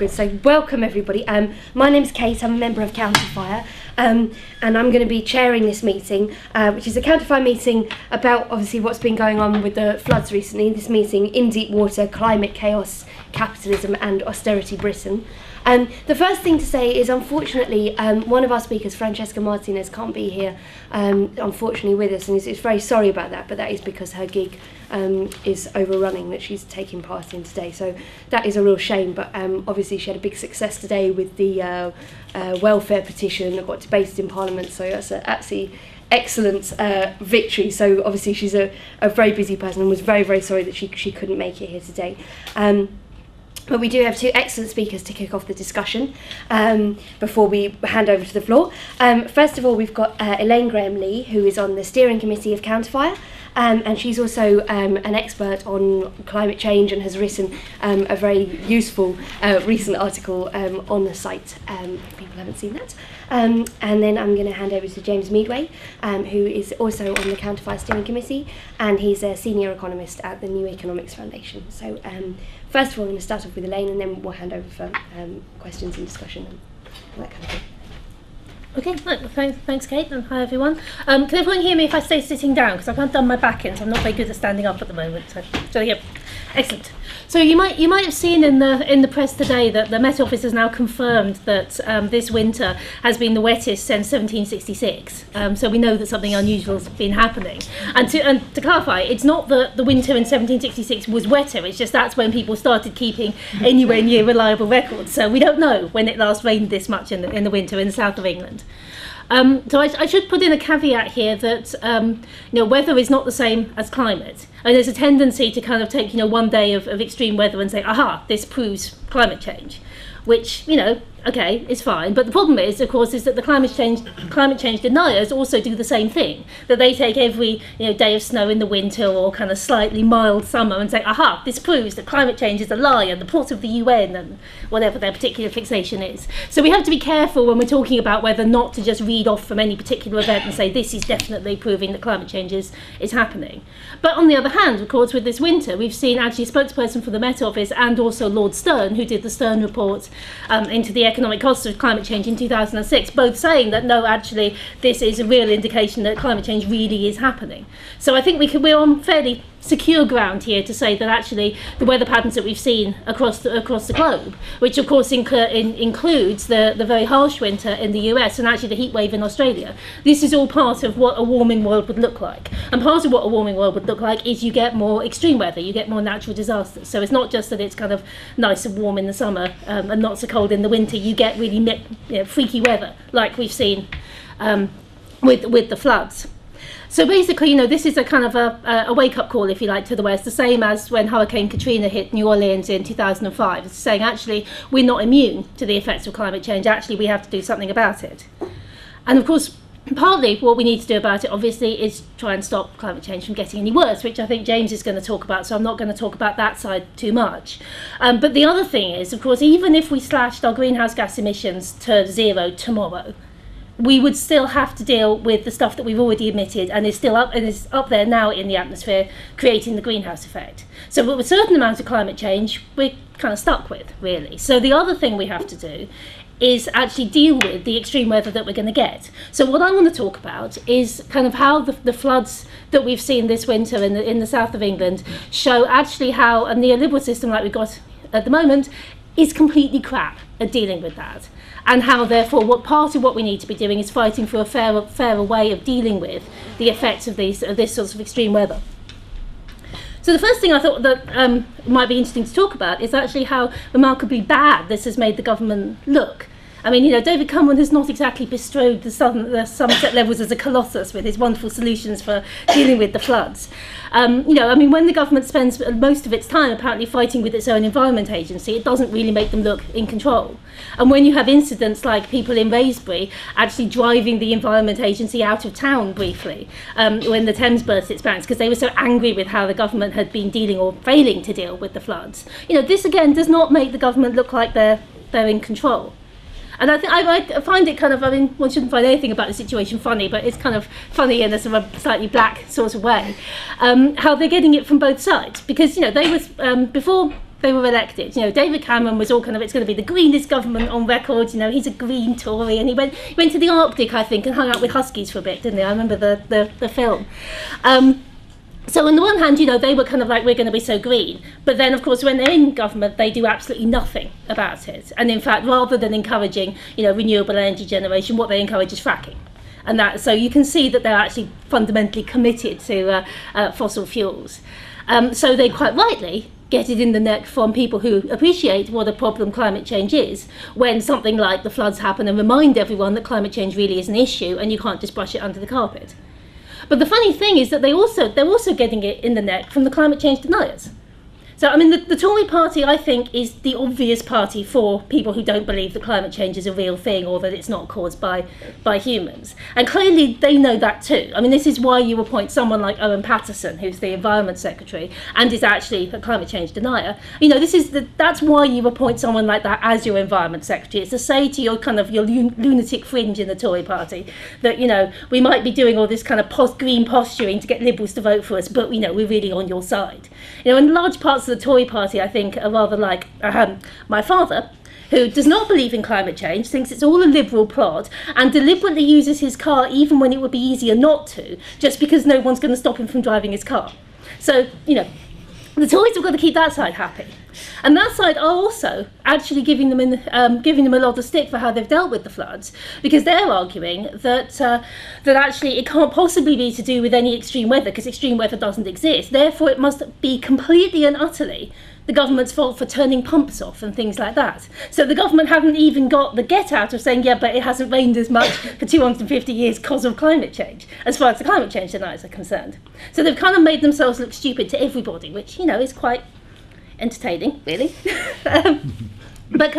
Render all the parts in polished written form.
Good. So welcome everybody. My name's Kate. I'm a member of COUNTERFIRE, and I'm going to be chairing this meeting, which is a COUNTERFIRE meeting about obviously what's been going on with the floods recently. This meeting, In Deep Water, Climate Chaos, Capitalism and Austerity Britain. The first thing to say is, unfortunately, one of our speakers, Francesca Martinez, can't be here, unfortunately, with us, and is very sorry about that, but that is because her gig is overrunning that she's taking part in today. So that is a real shame, but obviously she had a big success today with the welfare petition that got debated in Parliament, so that's an absolutely excellent victory. So obviously she's a very busy person and was very, very sorry that she couldn't make it here today. But we do have two excellent speakers to kick off the discussion before we hand over to the floor. First of all, we've got ELAINE GRAHAM-LEIGH, who is on the steering committee of COUNTERFIRE, and she's also an expert on climate change and has written a very useful recent article on the site, if people haven't seen that. And then I'm going to hand over to James MEADWAY, who is also on the COUNTERFIRE steering committee, and he's a senior economist at the New Economics Foundation. So first of all, I'm going to start off with ELAINE, and then we'll hand over for questions and discussion and all that kind of thing. Okay, thanks Kate, and hi everyone. Can everyone hear me if I stay sitting down? Because I've not done my back in, so I'm not very good at standing up at the moment. So yeah, excellent. So you might have seen in the press today that the Met Office has now confirmed that this winter has been the wettest since 1766. So we know that something unusual has been happening. And to clarify, it's not that the winter in 1766 was wetter. It's just that's when people started keeping anywhere near reliable records. So we don't know when it last rained this much in the winter in the south of England. So I should put in a caveat here that weather is not the same as climate, and there's a tendency to kind of take one day of extreme weather and say, aha, this proves climate change, which okay, it's fine. But the problem is, of course, is that the climate change deniers also do the same thing. That they take every day of snow in the winter or kind of slightly mild summer and say, aha, this proves that climate change is a lie and the plot of the UN and whatever their particular fixation is. So we have to be careful when we're talking about whether not to just read off from any particular event and say this is definitely proving that climate change is happening. But on the other hand, of course, with this winter, we've seen actually a spokesperson for the Met Office and also Lord Stern, who did the Stern report into the economic costs of climate change in 2006, both saying that no, actually this is a real indication that climate change really is happening. So I think we're on fairly secure ground here to say that actually the weather patterns that we've seen across the globe, which of course includes the very harsh winter in the US and actually the heat wave in Australia, this is all part of what a warming world would look like. And part of what a warming world would look like is you get more extreme weather, you get more natural disasters. So it's not just that it's kind of nice and warm in the summer and not so cold in the winter. You get really freaky weather like we've seen with the floods. So basically, this is a kind of a wake-up call, if you like, to the West, the same as when Hurricane Katrina hit New Orleans in 2005. It's saying, actually, we're not immune to the effects of climate change. Actually, we have to do something about it. And of course, partly what we need to do about it, obviously, is try and stop climate change from getting any worse, which I think James is going to talk about, so I'm not going to talk about that side too much. But the other thing is, of course, even if we slashed our greenhouse gas emissions to zero tomorrow, we would still have to deal with the stuff that we've already emitted and is up there now in the atmosphere, creating the greenhouse effect. So with a certain amount of climate change, we're kind of stuck with, really. So the other thing we have to do is actually deal with the extreme weather that we're going to get. So what I want to talk about is kind of how the floods that we've seen this winter in the south of England show actually how a neoliberal system like we've got at the moment is completely crap at dealing with that. And how, therefore, what part of what we need to be doing is fighting for a fairer way of dealing with the effects of this sort of extreme weather. So the first thing I thought that might be interesting to talk about is actually how remarkably bad this has made the government look. I mean, David Cameron has not exactly bestrode the Somerset Levels as a colossus with his wonderful solutions for dealing with the floods. I mean, when the government spends most of its time apparently fighting with its own Environment Agency, it doesn't really make them look in control. And when you have incidents like people in Raisbury actually driving the Environment Agency out of town briefly, when the Thames burst its banks because they were so angry with how the government had been dealing or failing to deal with the floods, this again does not make the government look like they're in control. And I find it kind of, one shouldn't find anything about the situation funny, but it's kind of funny in a sort of slightly black sort of way, how they're getting it from both sides. Because, they was, before they were elected. David Cameron was all kind of, it's going to be the greenest government on record. He's a green Tory, and he went to the Arctic, I think, and hung out with huskies for a bit, didn't he? I remember the film. So on the one hand, they were kind of like, we're going to be so green. But then, of course, when they're in government, they do absolutely nothing about it. And in fact, rather than encouraging, renewable energy generation, what they encourage is fracking. And so you can see that they're actually fundamentally committed to fossil fuels. So they quite rightly get it in the neck from people who appreciate what a problem climate change is when something like the floods happen, and remind everyone that climate change really is an issue and you can't just brush it under the carpet. But the funny thing is that they're also getting it in the neck from the climate change deniers. So, I mean, the Tory party, I think, is the obvious party for people who don't believe that climate change is a real thing or that it's not caused by humans. And clearly they know that too. I mean, this is why you appoint someone like Owen Paterson, who's the Environment Secretary and is actually a climate change denier. That's why you appoint someone like that as your Environment Secretary. It's to say to your lunatic fringe in the Tory party that, we might be doing all this kind of green posturing to get Liberals to vote for us, but, we're really on your side. And large parts of the Tory party, I think, are rather like my father, who does not believe in climate change, thinks it's all a Liberal plot, and deliberately uses his car even when it would be easier not to, just because no one's going to stop him from driving his car. So, the Tories have got to keep that side happy. And that side are also actually giving them a lot of stick for how they've dealt with the floods, because they're arguing that actually it can't possibly be to do with any extreme weather, because extreme weather doesn't exist. Therefore, it must be completely and utterly the government's fault for turning pumps off and things like that. So the government haven't even got the get out of saying, yeah, but it hasn't rained as much for 250 years because of climate change, as far as the climate change deniers are concerned. So they've kind of made themselves look stupid to everybody, which, is quite entertaining, really. But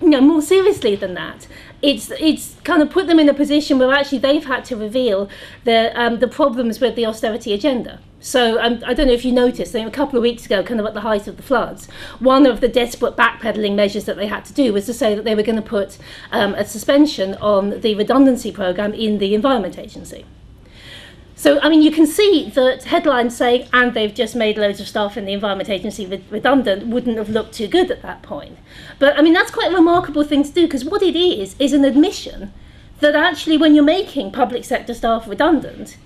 more seriously than that, it's kind of put them in a position where actually they've had to reveal the problems with the austerity agenda. So I don't know if you noticed, a couple of weeks ago, kind of at the height of the floods, one of the desperate backpedalling measures that they had to do was to say that they were going to put a suspension on the redundancy programme in the Environment Agency. So, I mean, you can see that headlines saying, and they've just made loads of staff in the Environment Agency redundant, wouldn't have looked too good at that point. But, I mean, that's quite a remarkable thing to do, because what it is an admission that actually when you're making public sector staff redundant,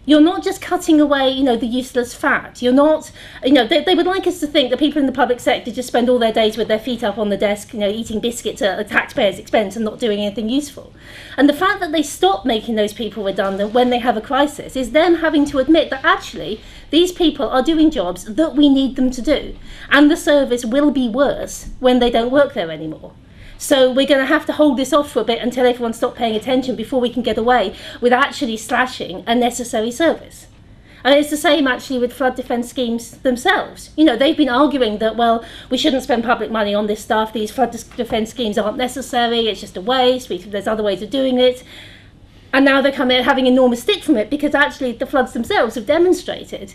you're not just cutting away, the useless fat. You're not, they would like us to think that people in the public sector just spend all their days with their feet up on the desk, eating biscuits at a taxpayer's expense and not doing anything useful. And the fact that they stop making those people redundant when they have a crisis is them having to admit that actually these people are doing jobs that we need them to do. And the service will be worse when they don't work there anymore. So we're going to have to hold this off for a bit until everyone stops paying attention before we can get away with actually slashing a necessary service. And it's the same actually with flood defence schemes themselves. They've been arguing that, well, we shouldn't spend public money on this stuff. These flood defence schemes aren't necessary. It's just a waste. There's other ways of doing it. And now they're having enormous stick from it because actually the floods themselves have demonstrated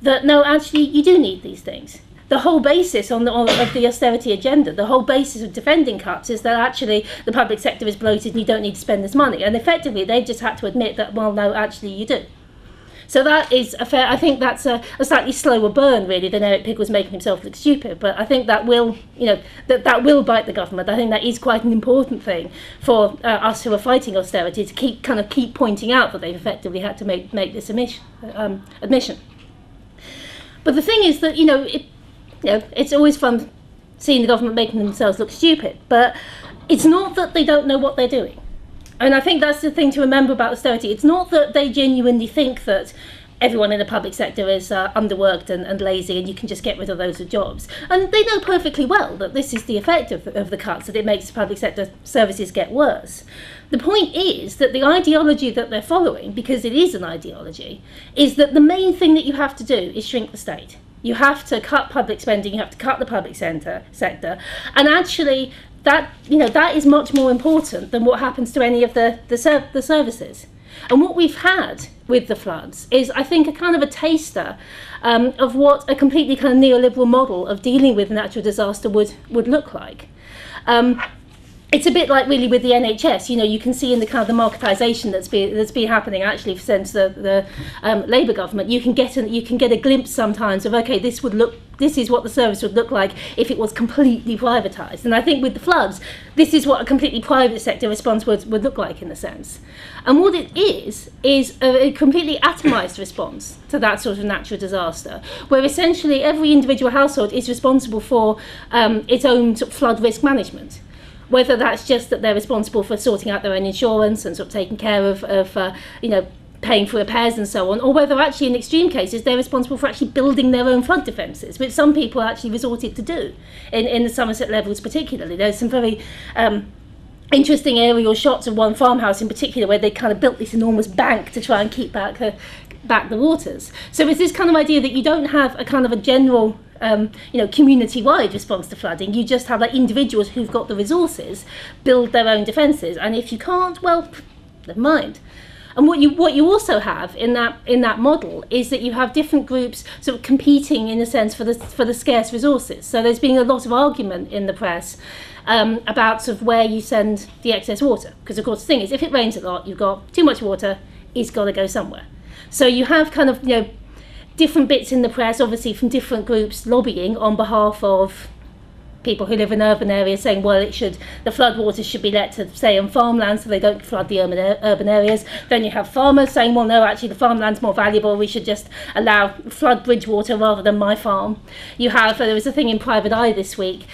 that, no, actually you do need these things. The whole basis of the austerity agenda, the whole basis of defending cuts is that actually the public sector is bloated and you don't need to spend this money. And effectively, they've just had to admit that, well, no, actually you do. So that is I think that's a slightly slower burn, really, than Eric Pickles making himself look stupid. But I think that will, that will bite the government. I think that is quite an important thing for us who are fighting austerity to keep pointing out that they've effectively had to make this admission. But the thing is that, it's always fun seeing the government making themselves look stupid, but it's not that they don't know what they're doing. And I think that's the thing to remember about austerity. It's not that they genuinely think that everyone in the public sector is underworked and lazy and you can just get rid of those jobs. And they know perfectly well that this is the effect of the cuts, that it makes the public sector services get worse. The point is that the ideology that they're following, because it is an ideology, is that the main thing that you have to do is shrink the state. You have to cut public spending, you have to cut the public sector, and actually that is much more important than what happens to any of the services. And what we've had with the floods is, I think, a kind of a taster of what a completely kind of neoliberal model of dealing with natural disaster would look like. It's a bit like really with the NHS. You can see in the kind of the marketisation that's been happening actually since the Labour government. You can get a glimpse sometimes of, okay, this would look this is what the service would look like if it was completely privatised. And I think with the floods, this is what a completely private sector response would look like in a sense. And what it is a completely atomised response to that sort of natural disaster, where essentially every individual household is responsible for its own sort of flood risk management. Whether that's just that they're responsible for sorting out their own insurance and sort of taking care of paying for repairs and so on, or whether actually in extreme cases they're responsible for actually building their own flood defences, which some people actually resorted to do in the Somerset levels particularly. There's some very interesting aerial shots of one farmhouse in particular where they kind of built this enormous bank to try and keep back the waters. So it's this kind of idea that you don't have a kind of a general community-wide response to flooding. You just have like individuals who've got the resources build their own defences, and if you can't, well, never mind. And what you also have in that model is that you have different groups sort of competing in a sense for the scarce resources. So there's been a lot of argument in the press about sort of where you send the excess water, because of course the thing is, if it rains a lot, you've got too much water, it's got to go somewhere. So you have kind of different bits in the press, obviously from different groups lobbying on behalf of people who live in urban areas, saying, well, the floodwaters should be let to stay on farmland so they don't flood the urban areas. Then you have farmers saying, well, no, actually the farmland's more valuable, we should just allow flood bridge water rather than my farm. You have, there was a thing in Private Eye this week,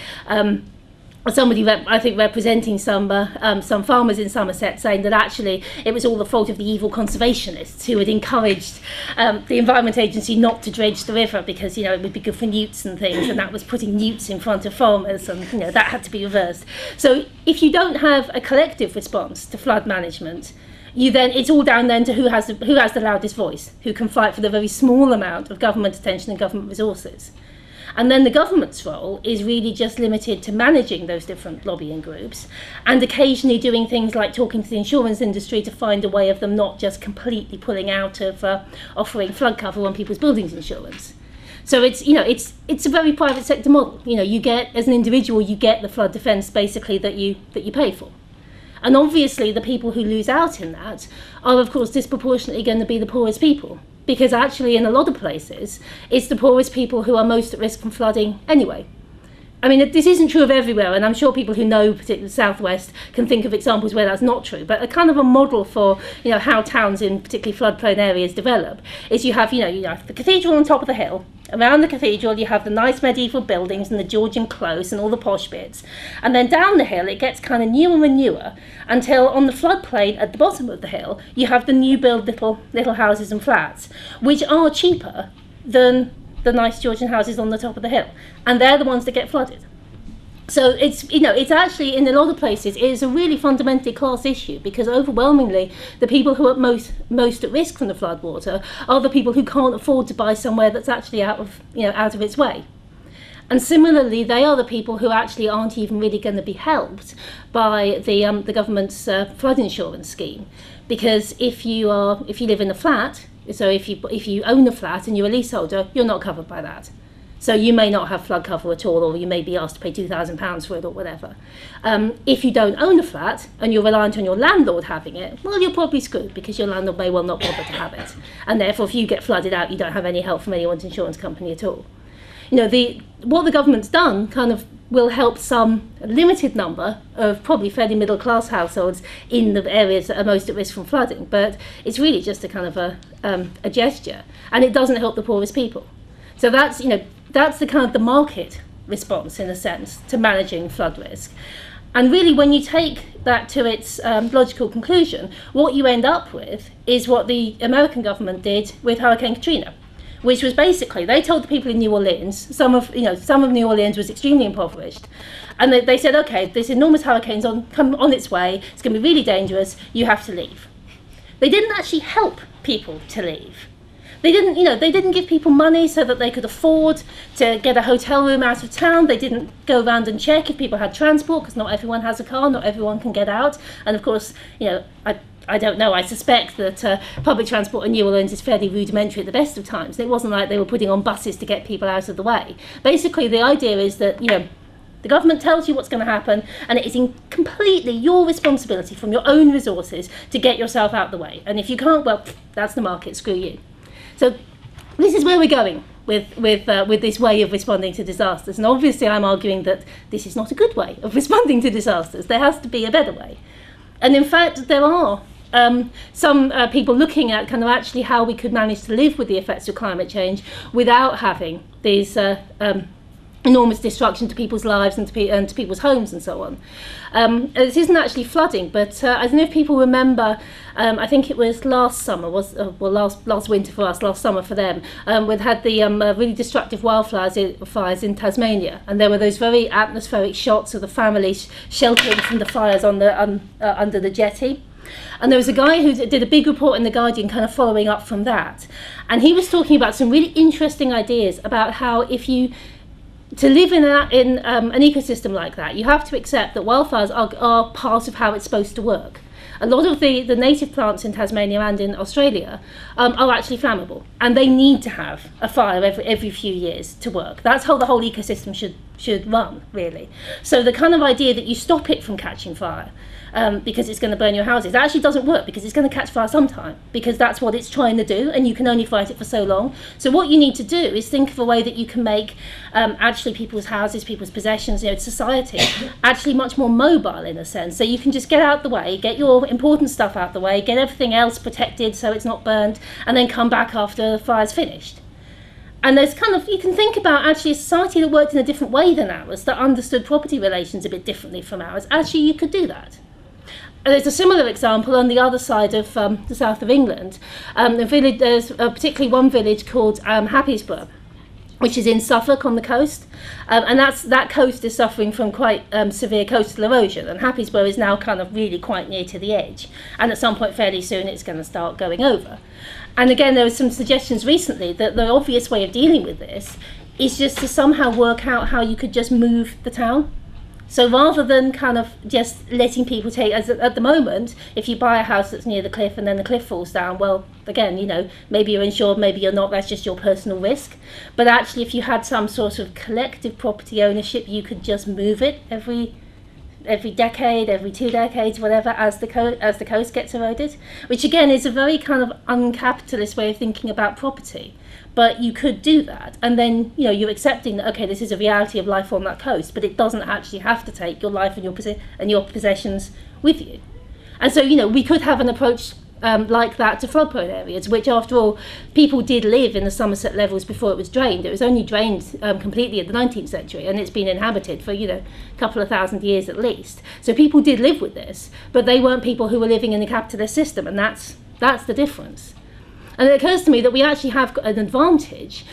somebody I think representing some farmers in Somerset saying that actually it was all the fault of the evil conservationists who had encouraged the Environment Agency not to dredge the river because it would be good for newts and things, and that was putting newts in front of farmers, and that had to be reversed. So if you don't have a collective response to flood management, it's all down then to who has the loudest voice, who can fight for the very small amount of government attention and government resources. And then the government's role is really just limited to managing those different lobbying groups and occasionally doing things like talking to the insurance industry to find a way of them not just completely pulling out of offering flood cover on people's buildings insurance. So it's a very private sector model. You get, as an individual, you get the flood defence basically that you pay for. And obviously the people who lose out in that are of course disproportionately going to be the poorest people. Because actually in a lot of places, it's the poorest people who are most at risk from flooding anyway. I mean, this isn't true of everywhere, and I'm sure people who know particularly the Southwest can think of examples where that's not true, but a kind of a model for how towns in particularly flood-prone areas develop is you have the cathedral on top of the hill. Around the cathedral you have the nice medieval buildings and the Georgian close and all the posh bits, and then down the hill it gets kind of newer and newer until on the floodplain at the bottom of the hill you have the new build little houses and flats, which are cheaper than the nice Georgian houses on the top of the hill, and they're the ones that get flooded. So it's actually in a lot of places it is a really fundamentally class issue, because overwhelmingly the people who are most at risk from the floodwater are the people who can't afford to buy somewhere that's actually out of its way. And similarly, they are the people who actually aren't even really going to be helped by the government's flood insurance scheme, because if you live in a flat, so if you own a flat and you're a leaseholder, you're not covered by that. So you may not have flood cover at all, or you may be asked to pay £2,000 for it or whatever. If you don't own a flat and you're reliant on your landlord having it, well, you're probably screwed, because your landlord may well not bother to have it. And therefore, if you get flooded out, you don't have any help from anyone's insurance company at all. What the government's done kind of will help some limited number of probably fairly middle class households in the areas that are most at risk from flooding, but it's really just a kind of a gesture, and it doesn't help the poorest people. So that's the kind of the market response in a sense to managing flood risk. And really, when you take that to its logical conclusion, what you end up with is what the American government did with Hurricane Katrina, which was basically, they told the people in New Orleans, some of New Orleans was extremely impoverished, and they said, okay, this enormous hurricane's come on its way, it's going to be really dangerous, you have to leave. They didn't actually help people to leave. They didn't give people money so that they could afford to get a hotel room out of town. They didn't go around and check if people had transport, because not everyone has a car, not everyone can get out. And of course, I don't know, I suspect that public transport in New Orleans is fairly rudimentary at the best of times. It wasn't like they were putting on buses to get people out of the way. Basically, the idea is that, the government tells you what's going to happen, and it is completely your responsibility from your own resources to get yourself out the way. And if you can't, well, that's the market, screw you. So this is where we're going with this way of responding to disasters. And obviously I'm arguing that this is not a good way of responding to disasters. There has to be a better way. And in fact, there are some people looking at kind of actually how we could manage to live with the effects of climate change without having these enormous destruction to people's lives and to people's homes and so on. This isn't actually flooding, but I don't know if people remember, I think it was last summer, last winter for us, last summer for them, we'd had the really destructive fires in Tasmania, and there were those very atmospheric shots of the families sheltering from the fires on the under the jetty. And there was a guy who did a big report in The Guardian kind of following up from that. And he was talking about some really interesting ideas about how to live in an ecosystem like that, you have to accept that wildfires are part of how it's supposed to work. A lot of the native plants in Tasmania and in Australia are actually flammable, and they need to have a fire every few years to work. That's how the whole ecosystem should run, really. So the kind of idea that you stop it from catching fire because it's going to burn your houses, that actually doesn't work, because it's going to catch fire sometime, because that's what it's trying to do, and you can only fight it for so long. So what you need to do is think of a way that you can make actually people's houses, people's possessions, society actually much more mobile in a sense. So you can just get out the way, get your important stuff out the way, get everything else protected so it's not burned, and then come back after the fire's finished. And there's you can think about actually a society that worked in a different way than ours, that understood property relations a bit differently from ours. Actually, you could do that. And there's a similar example on the other side of the south of England. There's particularly one village called Happisburgh, which is in Suffolk on the coast, and that coast is suffering from quite severe coastal erosion, and Happisburgh is now kind of really quite near to the edge, and at some point fairly soon it's going to start going over. And again, there were some suggestions recently that the obvious way of dealing with this is just to somehow work out how you could just move the town. So rather than kind of just letting people take, as at the moment, if you buy a house that's near the cliff and then the cliff falls down, well, again, maybe you're insured, maybe you're not, that's just your personal risk. But actually, if you had some sort of collective property ownership, you could just move it every decade, every 2 decades, whatever, as the coast gets eroded, which again is a very kind of uncapitalist way of thinking about property. But you could do that, and then you're accepting that, okay, this is a reality of life on that coast, but it doesn't actually have to take your life and your possessions with you. And so we could have an approach like that to flood-prone areas, which after all, people did live in the Somerset levels before it was drained. It was only drained completely in the 19th century, and it's been inhabited for a couple of thousand years at least. So people did live with this, but they weren't people who were living in a capitalist system, and that's the difference. And it occurs to me that we actually have got an advantage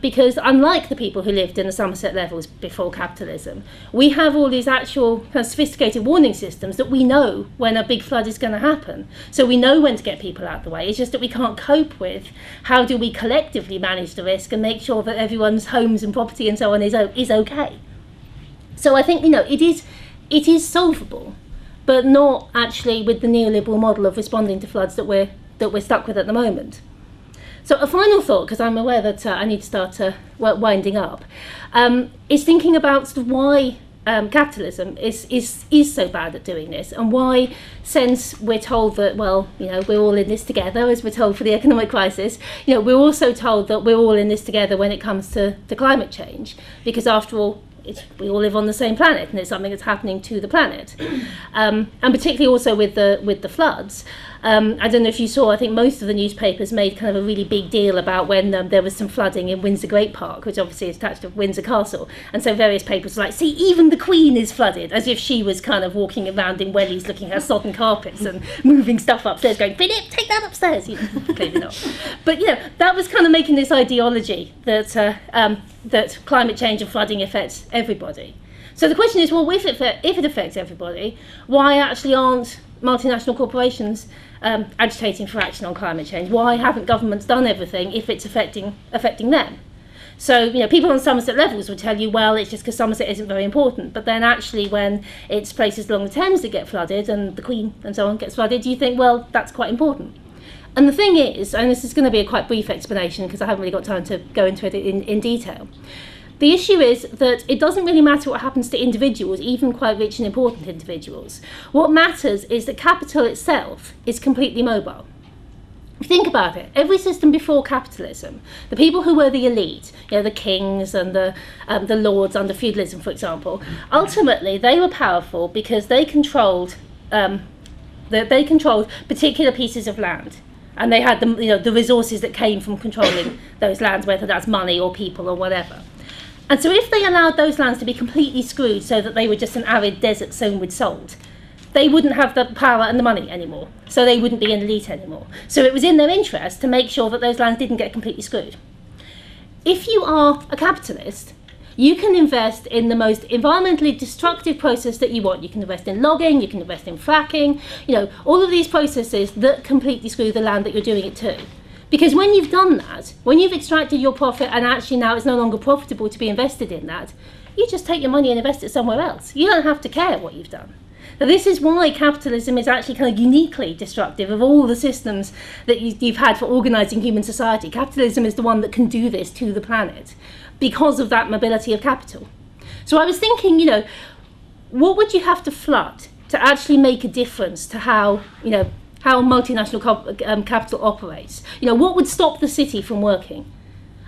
because unlike the people who lived in the Somerset levels before capitalism, we have all these actual kind of sophisticated warning systems that we know when a big flood is going to happen. So we know when to get people out of the way. It's just that we can't cope with how do we collectively manage the risk and make sure that everyone's homes and property and so on is okay. So I think it is solvable, but not actually with the neoliberal model of responding to floods that we're stuck with at the moment. So a final thought, because I'm aware that I need to start winding up, is thinking about sort of why capitalism is so bad at doing this, and why, since we're told that, we're all in this together, as we're told for the economic crisis, we're also told that we're all in this together when it comes to climate change, because after all, we all live on the same planet, and it's something that's happening to the planet, and particularly also with the floods. I don't know if you saw, I think most of the newspapers made kind of a really big deal about when there was some flooding in Windsor Great Park, which obviously is attached to Windsor Castle, and so various papers were like, see, even the Queen is flooded, as if she was kind of walking around in wellies looking at sodden carpets and moving stuff upstairs going, Philip, take that upstairs, clearly not. But that was kind of making this ideology that climate change and flooding affects everybody. So the question is, well, if it affects everybody, why actually aren't multinational corporations agitating for action on climate change? Why haven't governments done everything if it's affecting them? So people on Somerset levels would tell you, well, it's just because Somerset isn't very important. But then actually, when it's places along the Thames that get flooded and the Queen and so on gets flooded, you think, well, that's quite important. And the thing is, and this is going to be a quite brief explanation because I haven't really got time to go into it in detail. The issue is that it doesn't really matter what happens to individuals, even quite rich and important individuals. What matters is that capital itself is completely mobile. Think about it. Every system before capitalism, the people who were the elite, the kings and the lords under feudalism, for example, ultimately they were powerful because they controlled particular pieces of land, and they had the resources that came from controlling those lands, whether that's money or people or whatever. And so if they allowed those lands to be completely screwed so that they were just an arid desert sown with salt, they wouldn't have the power and the money anymore, so they wouldn't be an elite anymore. So it was in their interest to make sure that those lands didn't get completely screwed. If you are a capitalist, you can invest in the most environmentally destructive process that you want. You can invest in logging, you can invest in fracking, all of these processes that completely screw the land that you're doing it to. Because when you've done that, when you've extracted your profit and actually now it's no longer profitable to be invested in that, you just take your money and invest it somewhere else. You don't have to care what you've done. Now, this is why capitalism is actually kind of uniquely destructive of all the systems that you've had for organising human society. Capitalism is the one that can do this to the planet because of that mobility of capital. So I was thinking, what would you have to flood to actually make a difference to how multinational capital operates? What would stop the city from working?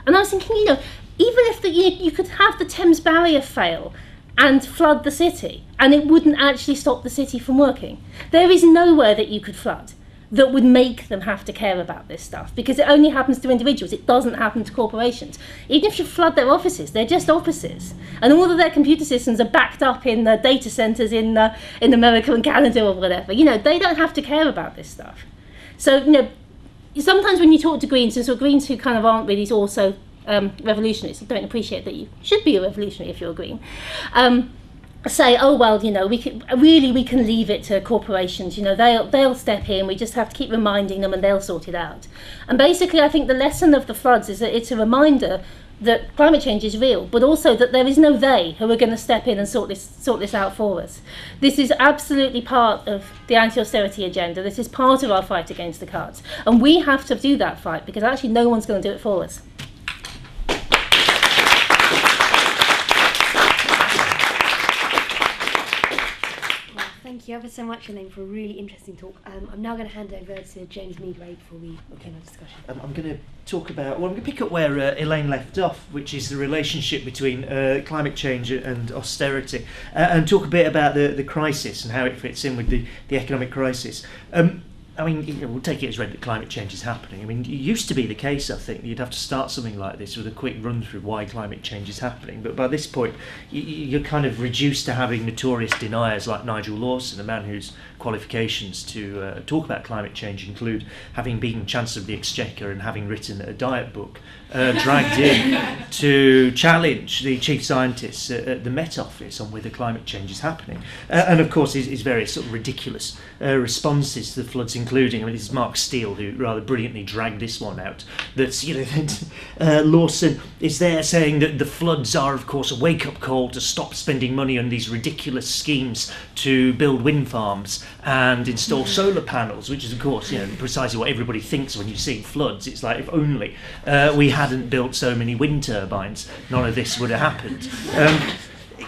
And I was thinking, even if you could have the Thames Barrier fail and flood the city, and it wouldn't actually stop the city from working. There is nowhere that you could flood that would make them have to care about this stuff, because it only happens to individuals. It doesn't happen to corporations. Even if you flood their offices, they're just offices, and all of their computer systems are backed up in the data centers in America and Canada or whatever. They don't have to care about this stuff. So sometimes when you talk to Greens, and so Greens who kind of aren't really also revolutionaries, I don't appreciate that you should be a revolutionary if you're a Green, say, oh well, we can leave it to corporations. They'll step in. We just have to keep reminding them, and they'll sort it out. And basically, I think the lesson of the floods is that it's a reminder that climate change is real, but also that there is no they who are going to step in and sort this out for us. This is absolutely part of the anti-austerity agenda. This is part of our fight against the cuts, and we have to do that fight because actually no one's going to do it for us. Thank you ever so much, Elaine, for a really interesting talk. I'm now going to hand over to James MEADWAY before we begin our discussion. I'm going to talk about, I'm going to pick up where Elaine left off, which is the relationship between climate change and austerity, and talk a bit about the crisis and how it fits in with the economic crisis. We'll take it as read that climate change is happening. It used to be the case, I think, you'd have to start something like this with a quick run through why climate change is happening. But by this point, you're kind of reduced to having notorious deniers like Nigel Lawson, a man whose qualifications to talk about climate change include having been Chancellor of the Exchequer and having written a diet book, dragged in to challenge the chief scientists at the Met Office on whether climate change is happening. And of course, his various sort of ridiculous responses to the floods, including, this is Mark Steele who rather brilliantly dragged this one out, that Lawson is there saying that the floods are, of course, a wake-up call to stop spending money on these ridiculous schemes to build wind farms and install solar panels, which is, of course, precisely what everybody thinks when you see floods. It's like, if only we hadn't built so many wind turbines, none of this would have happened.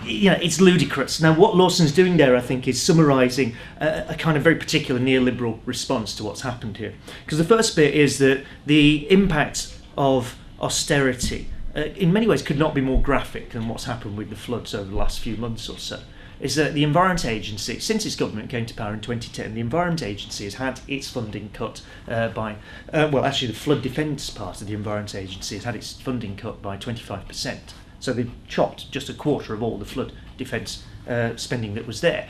It's ludicrous. Now, what Lawson's doing there, I think, is summarising a kind of very particular neoliberal response to what's happened here. Because the first bit is that the impact of austerity, in many ways, could not be more graphic than what's happened with the floods over the last few months or so. Is that the Environment Agency, since its government came to power in 2010, the Environment Agency has had its funding cut the flood defence part of the Environment Agency has had its funding cut by 25%. So they've chopped just a quarter of all the flood defence spending that was there.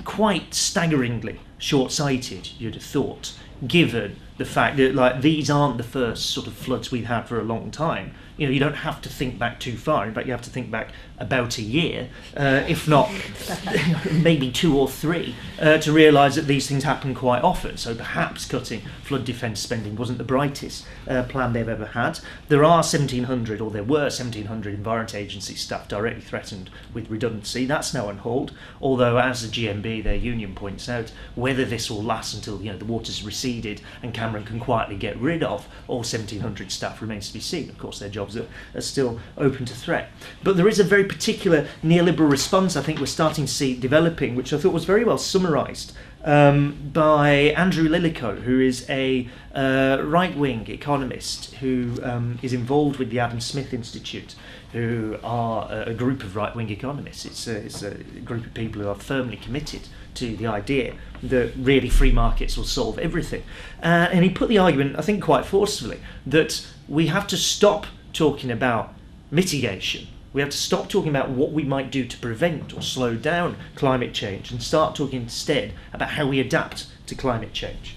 Quite staggeringly short-sighted, you'd have thought, given the fact that these aren't the first sort of floods we've had for a long time. You don't have to think back too far. In fact, you have to think back about a year, if not maybe 2 or 3, to realise that these things happen quite often. So perhaps cutting flood defence spending wasn't the brightest plan they've ever had. There were 1,700 Environment Agency staff directly threatened with redundancy. That's now on hold, although as the GMB, their union, points out, whether this will last until the water's receded and Cameron can quietly get rid of all 1,700 staff remains to be seen. Of course, their job jobs are still open to threat. But there is a very particular neoliberal response I think we're starting to see developing, which I thought was very well summarised by Andrew Lillico, who is a right-wing economist who is involved with the Adam Smith Institute, who are a group of right-wing economists. It's a group of people who are firmly committed to the idea that really free markets will solve everything. And he put the argument, I think quite forcefully, that we have to stop talking about mitigation. We have to stop talking about what we might do to prevent or slow down climate change and start talking instead about how we adapt to climate change.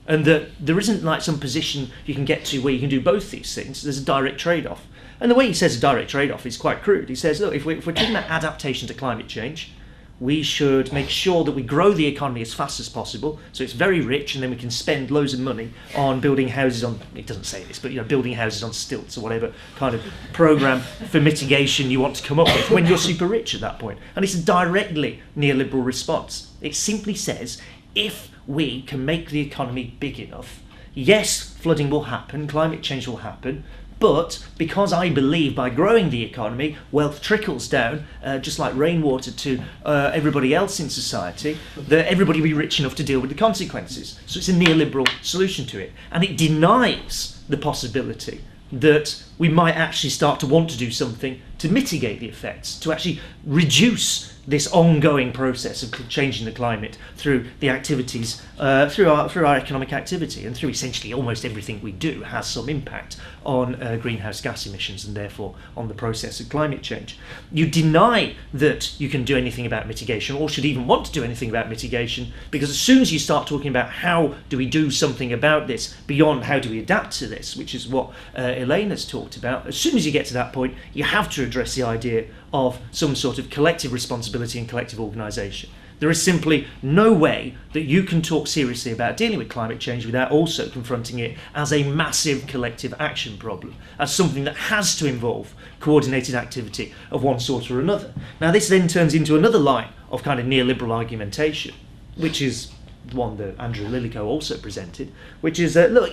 And that there isn't like some position you can get to where you can do both these things. There's a direct trade-off. And the way he says a direct trade-off is quite crude. He says, look, if we're talking about adaptation to climate change, we should make sure that we grow the economy as fast as possible, so it's very rich, and then we can spend loads of money on building houses on, it doesn't say this, but building houses on stilts or whatever kind of program for mitigation you want to come up with when you're super rich at that point. And it's a directly neoliberal response. It simply says, if we can make the economy big enough, yes, flooding will happen, climate change will happen, but because I believe by growing the economy, wealth trickles down, just like rainwater, to everybody else in society, that everybody will be rich enough to deal with the consequences. So it's a neoliberal solution to it. And it denies the possibility that we might actually start to want to do something to mitigate the effects, to actually reduce this ongoing process of changing the climate through the activities, through our economic activity, and through essentially almost everything we do has some impact on greenhouse gas emissions and therefore on the process of climate change. You deny that you can do anything about mitigation, or should even want to do anything about mitigation, because as soon as you start talking about how do we do something about this beyond how do we adapt to this, which is what ELAINE has talked about, as soon as you get to that point, you have to address the idea of some sort of collective responsibility and collective organisation. There is simply no way that you can talk seriously about dealing with climate change without also confronting it as a massive collective action problem, as something that has to involve coordinated activity of one sort or another. Now this then turns into another line of kind of neoliberal argumentation, which is the one that Andrew Lillico also presented, which is that, look,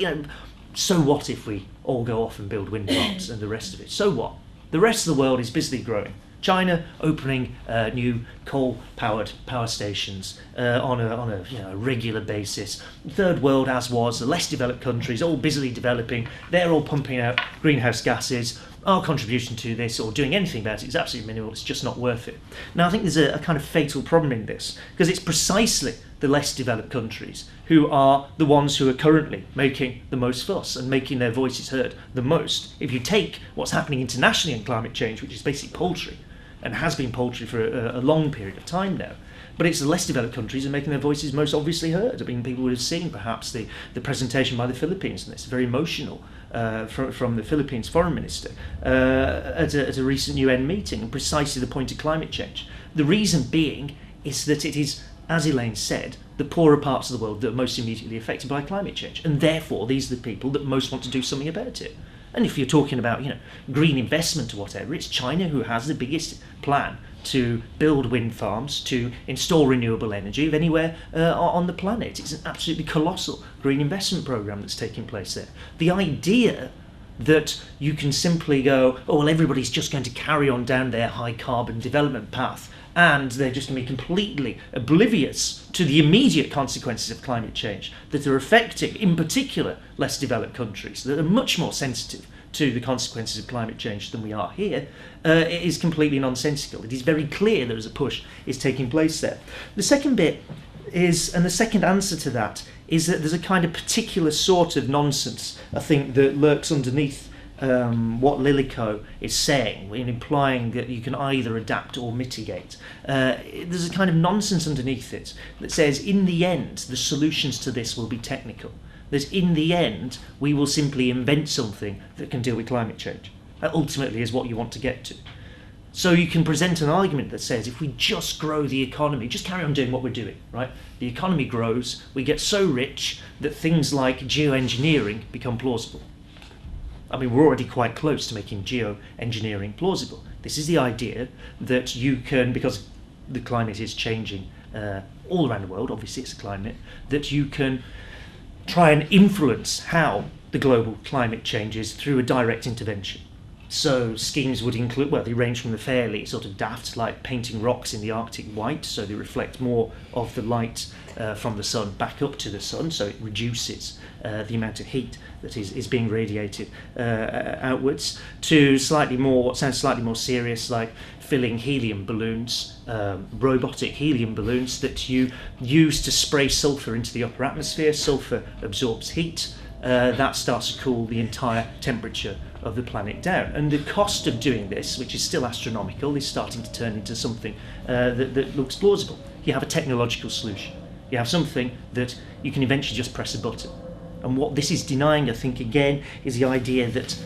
so what if we all go off and build wind farms and the rest of it? So what? The rest of the world is busily growing. China opening new coal-powered power stations on a regular basis. Third world, as was, the less developed countries, all busily developing. They're all pumping out greenhouse gases. Our contribution to this, or doing anything about it, is absolutely minimal. It's just not worth it. Now, I think there's a kind of fatal problem in this, because it's precisely the less developed countries who are the ones who are currently making the most fuss and making their voices heard the most. If you take what's happening internationally in climate change, which is basically paltry, and has been paltry for a long period of time now, but it's the less developed countries who are making their voices most obviously heard. I mean, people would have seen perhaps the presentation by the Philippines, and it's very emotional from the Philippines foreign minister at a recent UN meeting, and precisely the point of climate change. The reason being is that it is, as ELAINE said, the poorer parts of the world that are most immediately affected by climate change, and therefore these are the people that most want to do something about it. And if you're talking about, green investment or whatever, it's China who has the biggest plan to build wind farms, to install renewable energy of anywhere on the planet. It's an absolutely colossal green investment program that's taking place there. The idea that you can simply go, oh, well, everybody's just going to carry on down their high carbon development path, and they're just going to be completely oblivious to the immediate consequences of climate change that are affecting, in particular, less developed countries that are much more sensitive to the consequences of climate change than we are here, it is completely nonsensical. It is very clear there is a push is taking place there. The second bit is, and the second answer to that, is that there's a kind of particular sort of nonsense, I think, that lurks underneath what Lillico is saying, in implying that you can either adapt or mitigate. There's a kind of nonsense underneath it that says, in the end, the solutions to this will be technical. That in the end, we will simply invent something that can deal with climate change. That ultimately is what you want to get to. So you can present an argument that says, if we just grow the economy, just carry on doing what we're doing, right? The economy grows, we get so rich that things like geoengineering become plausible. I mean, we're already quite close to making geoengineering plausible. This is the idea that you can, because the climate is changing all around the world, obviously it's a climate, that you can try and influence how the global climate changes through a direct intervention. So schemes would include, well, they range from the fairly sort of daft, like painting rocks in the Arctic white, so they reflect more of the light from the sun back up to the sun, so it reduces the amount of heat that is being radiated outwards, to slightly more, what sounds slightly more serious, like filling helium balloons, robotic helium balloons that you use to spray sulfur into the upper atmosphere. Sulfur absorbs heat. That starts to cool the entire temperature of the planet down. And the cost of doing this, which is still astronomical, is starting to turn into something that looks plausible. You have a technological solution. You have something that you can eventually just press a button. And what this is denying, I think, again, is the idea that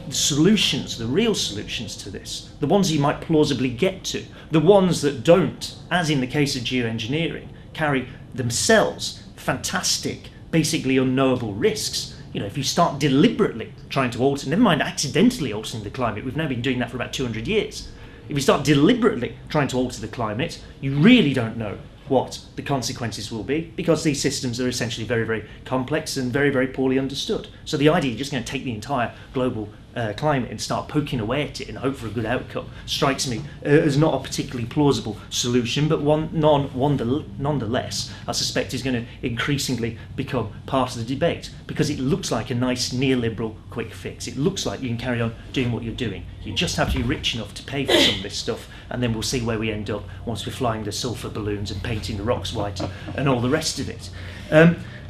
the solutions, the real solutions to this, the ones you might plausibly get to, the ones that don't, as in the case of geoengineering, carry themselves fantastic, basically unknowable risks. You know, if you start deliberately trying to alter, never mind accidentally altering the climate, we've now been doing that for about 200 years. If you start deliberately trying to alter the climate, you really don't know what the consequences will be, because these systems are essentially very, very complex and very, very poorly understood. So the idea you're just going to take the entire global climate and start poking away at it and hope for a good outcome strikes me as not a particularly plausible solution, but one nonetheless, I suspect, is going to increasingly become part of the debate, because it looks like a nice neoliberal quick fix. It looks like you can carry on doing what you're doing. You just have to be rich enough to pay for some of this stuff, and then we'll see where we end up once we're flying the sulfur balloons and painting the rocks white and all the rest of it.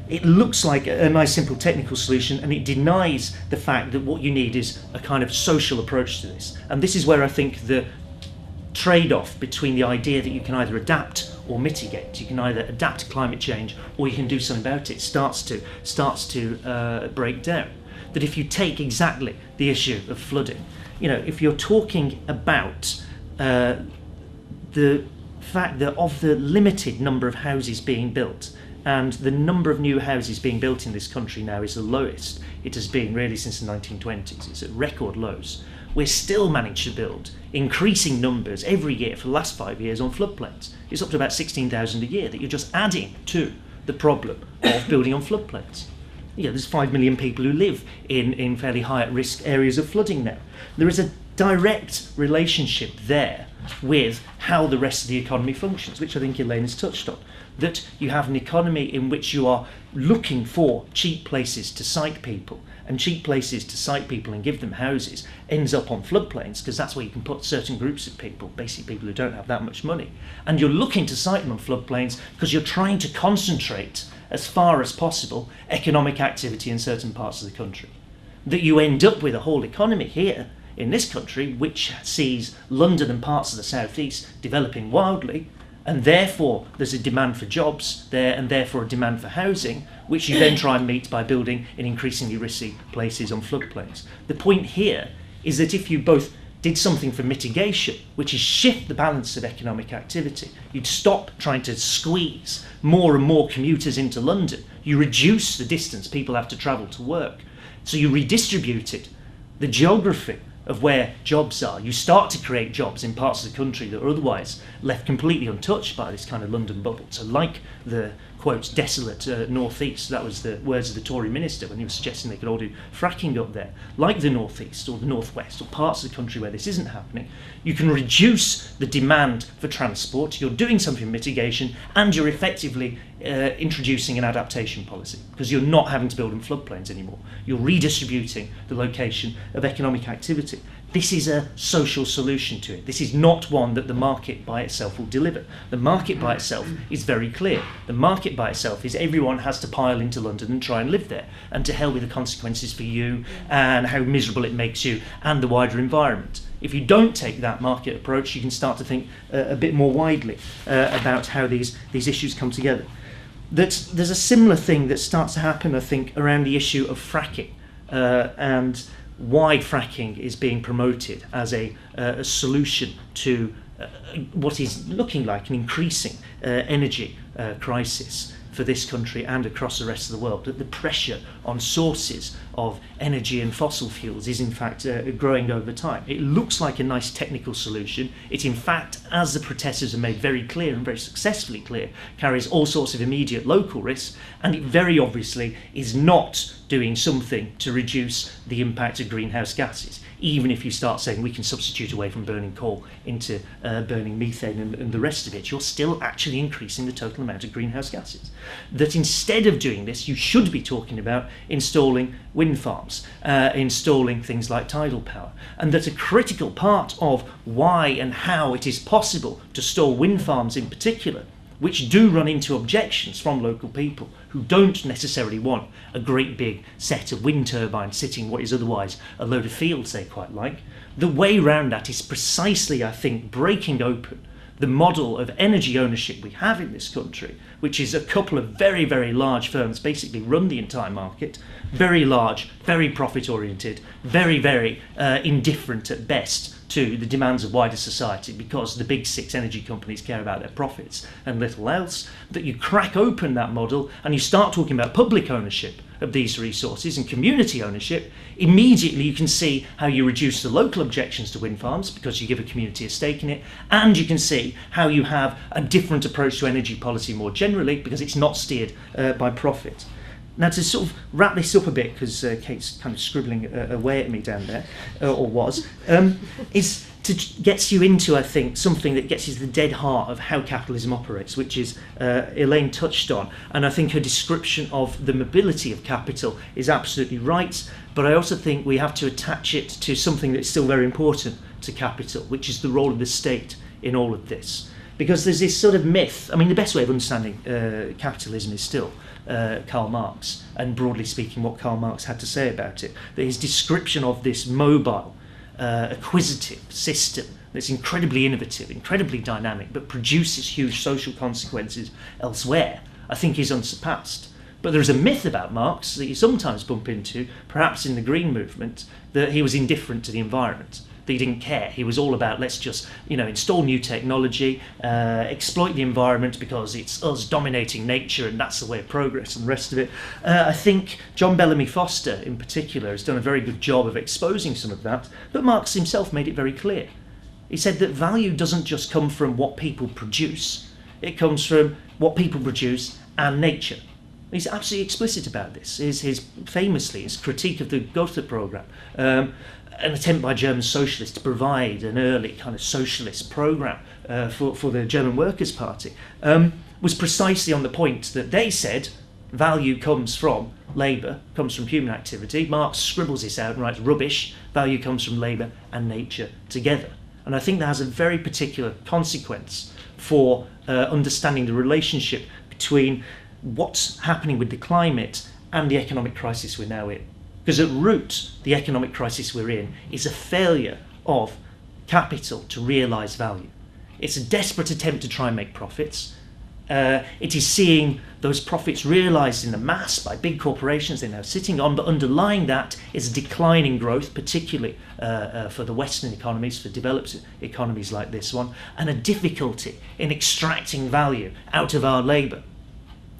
It looks like a nice simple technical solution, and it denies the fact that what you need is a kind of social approach to this. And this is where I think the trade-off between the idea that you can either adapt or mitigate, you can either adapt to climate change or you can do something about it, starts to break down. That if you take exactly the issue of flooding, you know, if you're talking about the fact that of the limited number of houses being built, and the number of new houses being built in this country now is the lowest it has been really since the 1920s. It's at record lows. We're still managing to build increasing numbers every year for the last 5 years on floodplains. It's up to about 16,000 a year that you're just adding to the problem of building on floodplains. You know, there's 5 million people who live in fairly high at risk areas of flooding now. There is a direct relationship there with how the rest of the economy functions, which I think Elaine has touched on. That you have an economy in which you are looking for cheap places to site people, and cheap places to site people and give them houses ends up on floodplains, because that's where you can put certain groups of people, basically people who don't have that much money. And you're looking to site them on floodplains because you're trying to concentrate as far as possible economic activity in certain parts of the country. That you end up with a whole economy here in this country which sees London and parts of the southeast developing wildly, and therefore there's a demand for jobs there, and therefore a demand for housing, which you then try and meet by building in increasingly risky places on floodplains. The point here is that if you both did something for mitigation, which is shift the balance of economic activity, you'd stop trying to squeeze more and more commuters into London, you reduce the distance people have to travel to work, so you redistributed the geography of where jobs are. You start to create jobs in parts of the country that are otherwise left completely untouched by this kind of London bubble. So like the, quote, desolate northeast, that was the words of the Tory minister when he was suggesting they could all do fracking up there. Like the northeast or the northwest or parts of the country where this isn't happening, you can reduce the demand for transport, you're doing something for mitigation, and you're effectively introducing an adaptation policy, because you're not having to build in floodplains anymore. You're redistributing the location of economic activity. This is a social solution to it. This is not one that the market by itself will deliver. The market by itself is very clear. The market by itself is everyone has to pile into London and try and live there, and to hell with the consequences for you and how miserable it makes you and the wider environment. If you don't take that market approach, you can start to think a bit more widely about how these issues come together. There's a similar thing that starts to happen, I think, around the issue of fracking and why fracking is being promoted as a solution to what is looking like an increasing energy crisis for this country and across the rest of the world. That the pressure on sources of energy and fossil fuels is in fact growing over time. It looks like a nice technical solution. It in fact, as the protesters have made very clear and very successfully clear, carries all sorts of immediate local risks, and it very obviously is not doing something to reduce the impact of greenhouse gases, even if you start saying we can substitute away from burning coal into burning methane and the rest of it, you're still actually increasing the total amount of greenhouse gases. That instead of doing this, you should be talking about installing wind farms, installing things like tidal power, and that a critical part of why and how it is possible to store wind farms in particular, which do run into objections from local people who don't necessarily want a great big set of wind turbines sitting what is otherwise a load of fields they quite like. The way round that is precisely, I think, breaking open the model of energy ownership we have in this country, which is a couple of very, very large firms basically run the entire market, very large, very profit-oriented, very, very indifferent at best to the demands of wider society, because the big six energy companies care about their profits and little else. That you crack open that model and you start talking about public ownership of these resources and community ownership, immediately you can see how you reduce the local objections to wind farms because you give a community a stake in it, and you can see how you have a different approach to energy policy more generally because it's not steered by profit. Now, to sort of wrap this up a bit, because Kate's kind of scribbling away at me down there, or was, is to gets you into, I think, something that gets you to the dead heart of how capitalism operates, which is Elaine touched on. And I think her description of the mobility of capital is absolutely right. But I also think we have to attach it to something that's still very important to capital, which is the role of the state in all of this. Because there's this sort of myth, I mean, the best way of understanding capitalism is still Karl Marx, and broadly speaking what Karl Marx had to say about it, that his description of this mobile, acquisitive system that's incredibly innovative, incredibly dynamic, but produces huge social consequences elsewhere, I think is unsurpassed. But there's a myth about Marx that you sometimes bump into, perhaps in the Green movement, that he was indifferent to the environment. He didn't care. He was all about, let's just, install new technology, exploit the environment because it's us dominating nature and that's the way of progress and the rest of it. I think John Bellamy Foster in particular has done a very good job of exposing some of that, but Marx himself made it very clear. He said that value doesn't just come from what people produce, it comes from what people produce and nature. He's absolutely explicit about this. His critique of the Gotha programme, an attempt by German socialists to provide an early kind of socialist programme for the German Workers' Party, was precisely on the point that they said value comes from labour, comes from human activity. Marx scribbles this out and writes rubbish, value comes from labour and nature together. And I think that has a very particular consequence for understanding the relationship between what's happening with the climate and the economic crisis we're now in. Because at root, the economic crisis we're in is a failure of capital to realise value. It's a desperate attempt to try and make profits. It is seeing those profits realised in the mass by big corporations they're now sitting on, but underlying that is a decline in growth, particularly for the Western economies, for developed economies like this one, and a difficulty in extracting value out of our labour.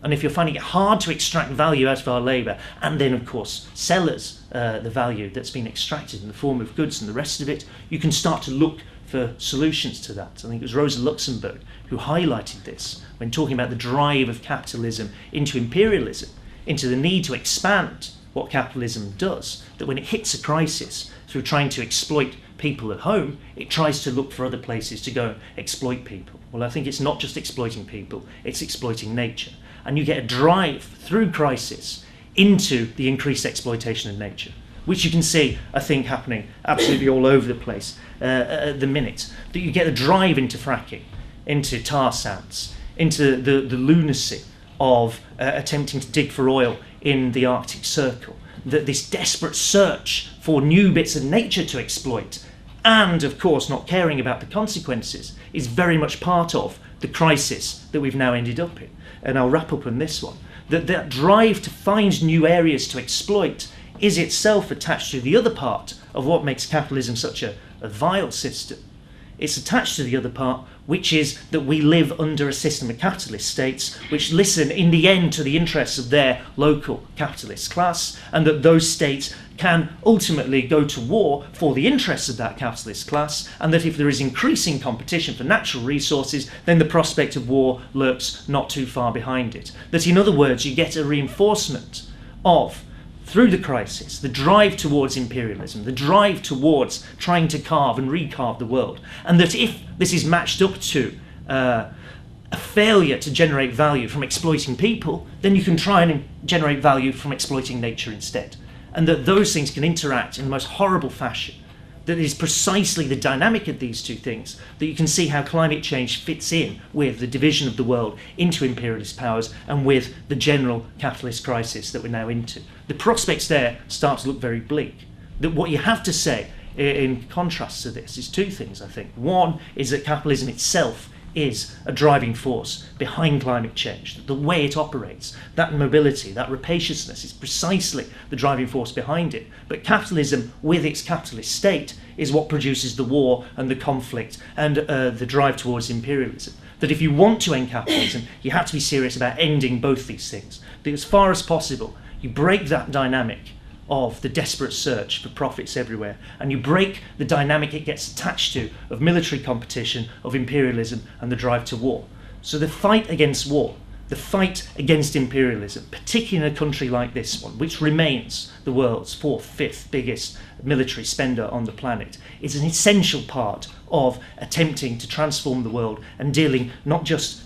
And if you're finding it hard to extract value out of our labour, and then of course sell us the value that's been extracted in the form of goods and the rest of it, you can start to look for solutions to that. I think it was Rosa Luxemburg who highlighted this when talking about the drive of capitalism into imperialism, into the need to expand what capitalism does, that when it hits a crisis through trying to exploit people at home, it tries to look for other places to go and exploit people. Well, I think it's not just exploiting people, it's exploiting nature. And you get a drive through crisis into the increased exploitation of nature, which you can see, I think, happening absolutely all over the place at the minute. That you get a drive into fracking, into tar sands, into the lunacy of attempting to dig for oil in the Arctic Circle. That this desperate search for new bits of nature to exploit, and of course not caring about the consequences, is very much part of the crisis that we've now ended up in. And I'll wrap up on this one, that drive to find new areas to exploit is itself attached to the other part of what makes capitalism such a vile system, It's attached to the other part, which is that we live under a system of capitalist states which listen in the end to the interests of their local capitalist class, and that those states can ultimately go to war for the interests of that capitalist class, and that if there is increasing competition for natural resources, then the prospect of war lurks not too far behind it. That, in other words, you get a reinforcement of, through the crisis, the drive towards imperialism, the drive towards trying to carve and recarve the world, and that if this is matched up to a failure to generate value from exploiting people, then you can try and generate value from exploiting nature instead. And that those things can interact in the most horrible fashion. That is precisely the dynamic of these two things, that you can see how climate change fits in with the division of the world into imperialist powers and with the general capitalist crisis that we're now into. The prospects there start to look very bleak. That what you have to say in contrast to this is two things, I think. One is that capitalism itself is a driving force behind climate change. That the way it operates, that mobility, that rapaciousness is precisely the driving force behind it. But capitalism, with its capitalist state, is what produces the war and the conflict and the drive towards imperialism. That if you want to end capitalism, you have to be serious about ending both these things. That as far as possible, you break that dynamic of the desperate search for profits everywhere, and you break the dynamic it gets attached to of military competition, of imperialism, and the drive to war. So the fight against war, the fight against imperialism, particularly in a country like this one, which remains the world's fourth, fifth biggest military spender on the planet, is an essential part of attempting to transform the world and dealing not just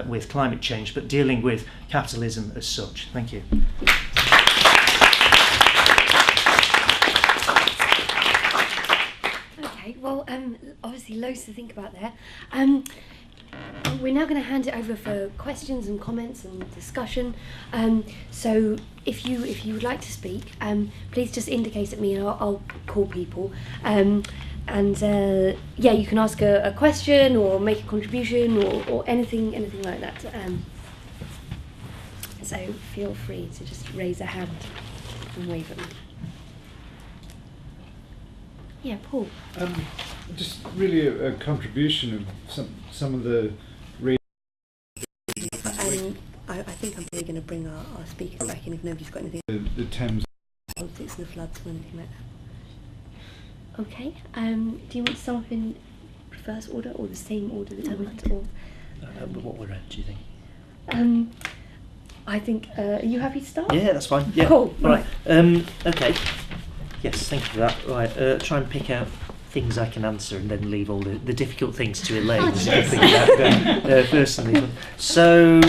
with climate change, but dealing with capitalism as such. Thank you. Well, obviously loads to think about there. We're now going to hand it over for questions and comments and discussion. So if you would like to speak, please just indicate at me and I'll call people. Yeah, you can ask a question or make a contribution or anything like that. So feel free to just raise a hand and wave at me. Yeah, Paul. Just really a contribution of some of the. I think I'm probably going to bring our speakers back in if nobody's got anything. The Thames. Politics and the floods or anything like that. Okay. Do you want to start off in reverse order or the same order that I went? Or But what we're at, do you think? I think. Are you happy to start? Yeah, that's fine. Yeah. Cool. Right. Okay. Yes, thank you for that. Right, try and pick out things I can answer and then leave all the difficult things to Elaine. First on these ones. So,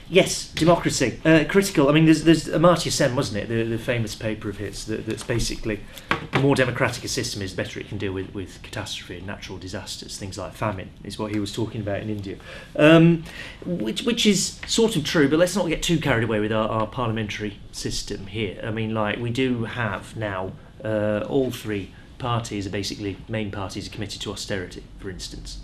yes, democracy. Critical. I mean, there's Amartya Sen, wasn't it? The famous paper of his that's basically the more democratic a system is, the better it can deal with catastrophe and natural disasters. Things like famine is what he was talking about in India, which is sort of true. But let's not get too carried away with our parliamentary system here. I mean, like, we do have now all three parties are basically main parties are committed to austerity, for instance.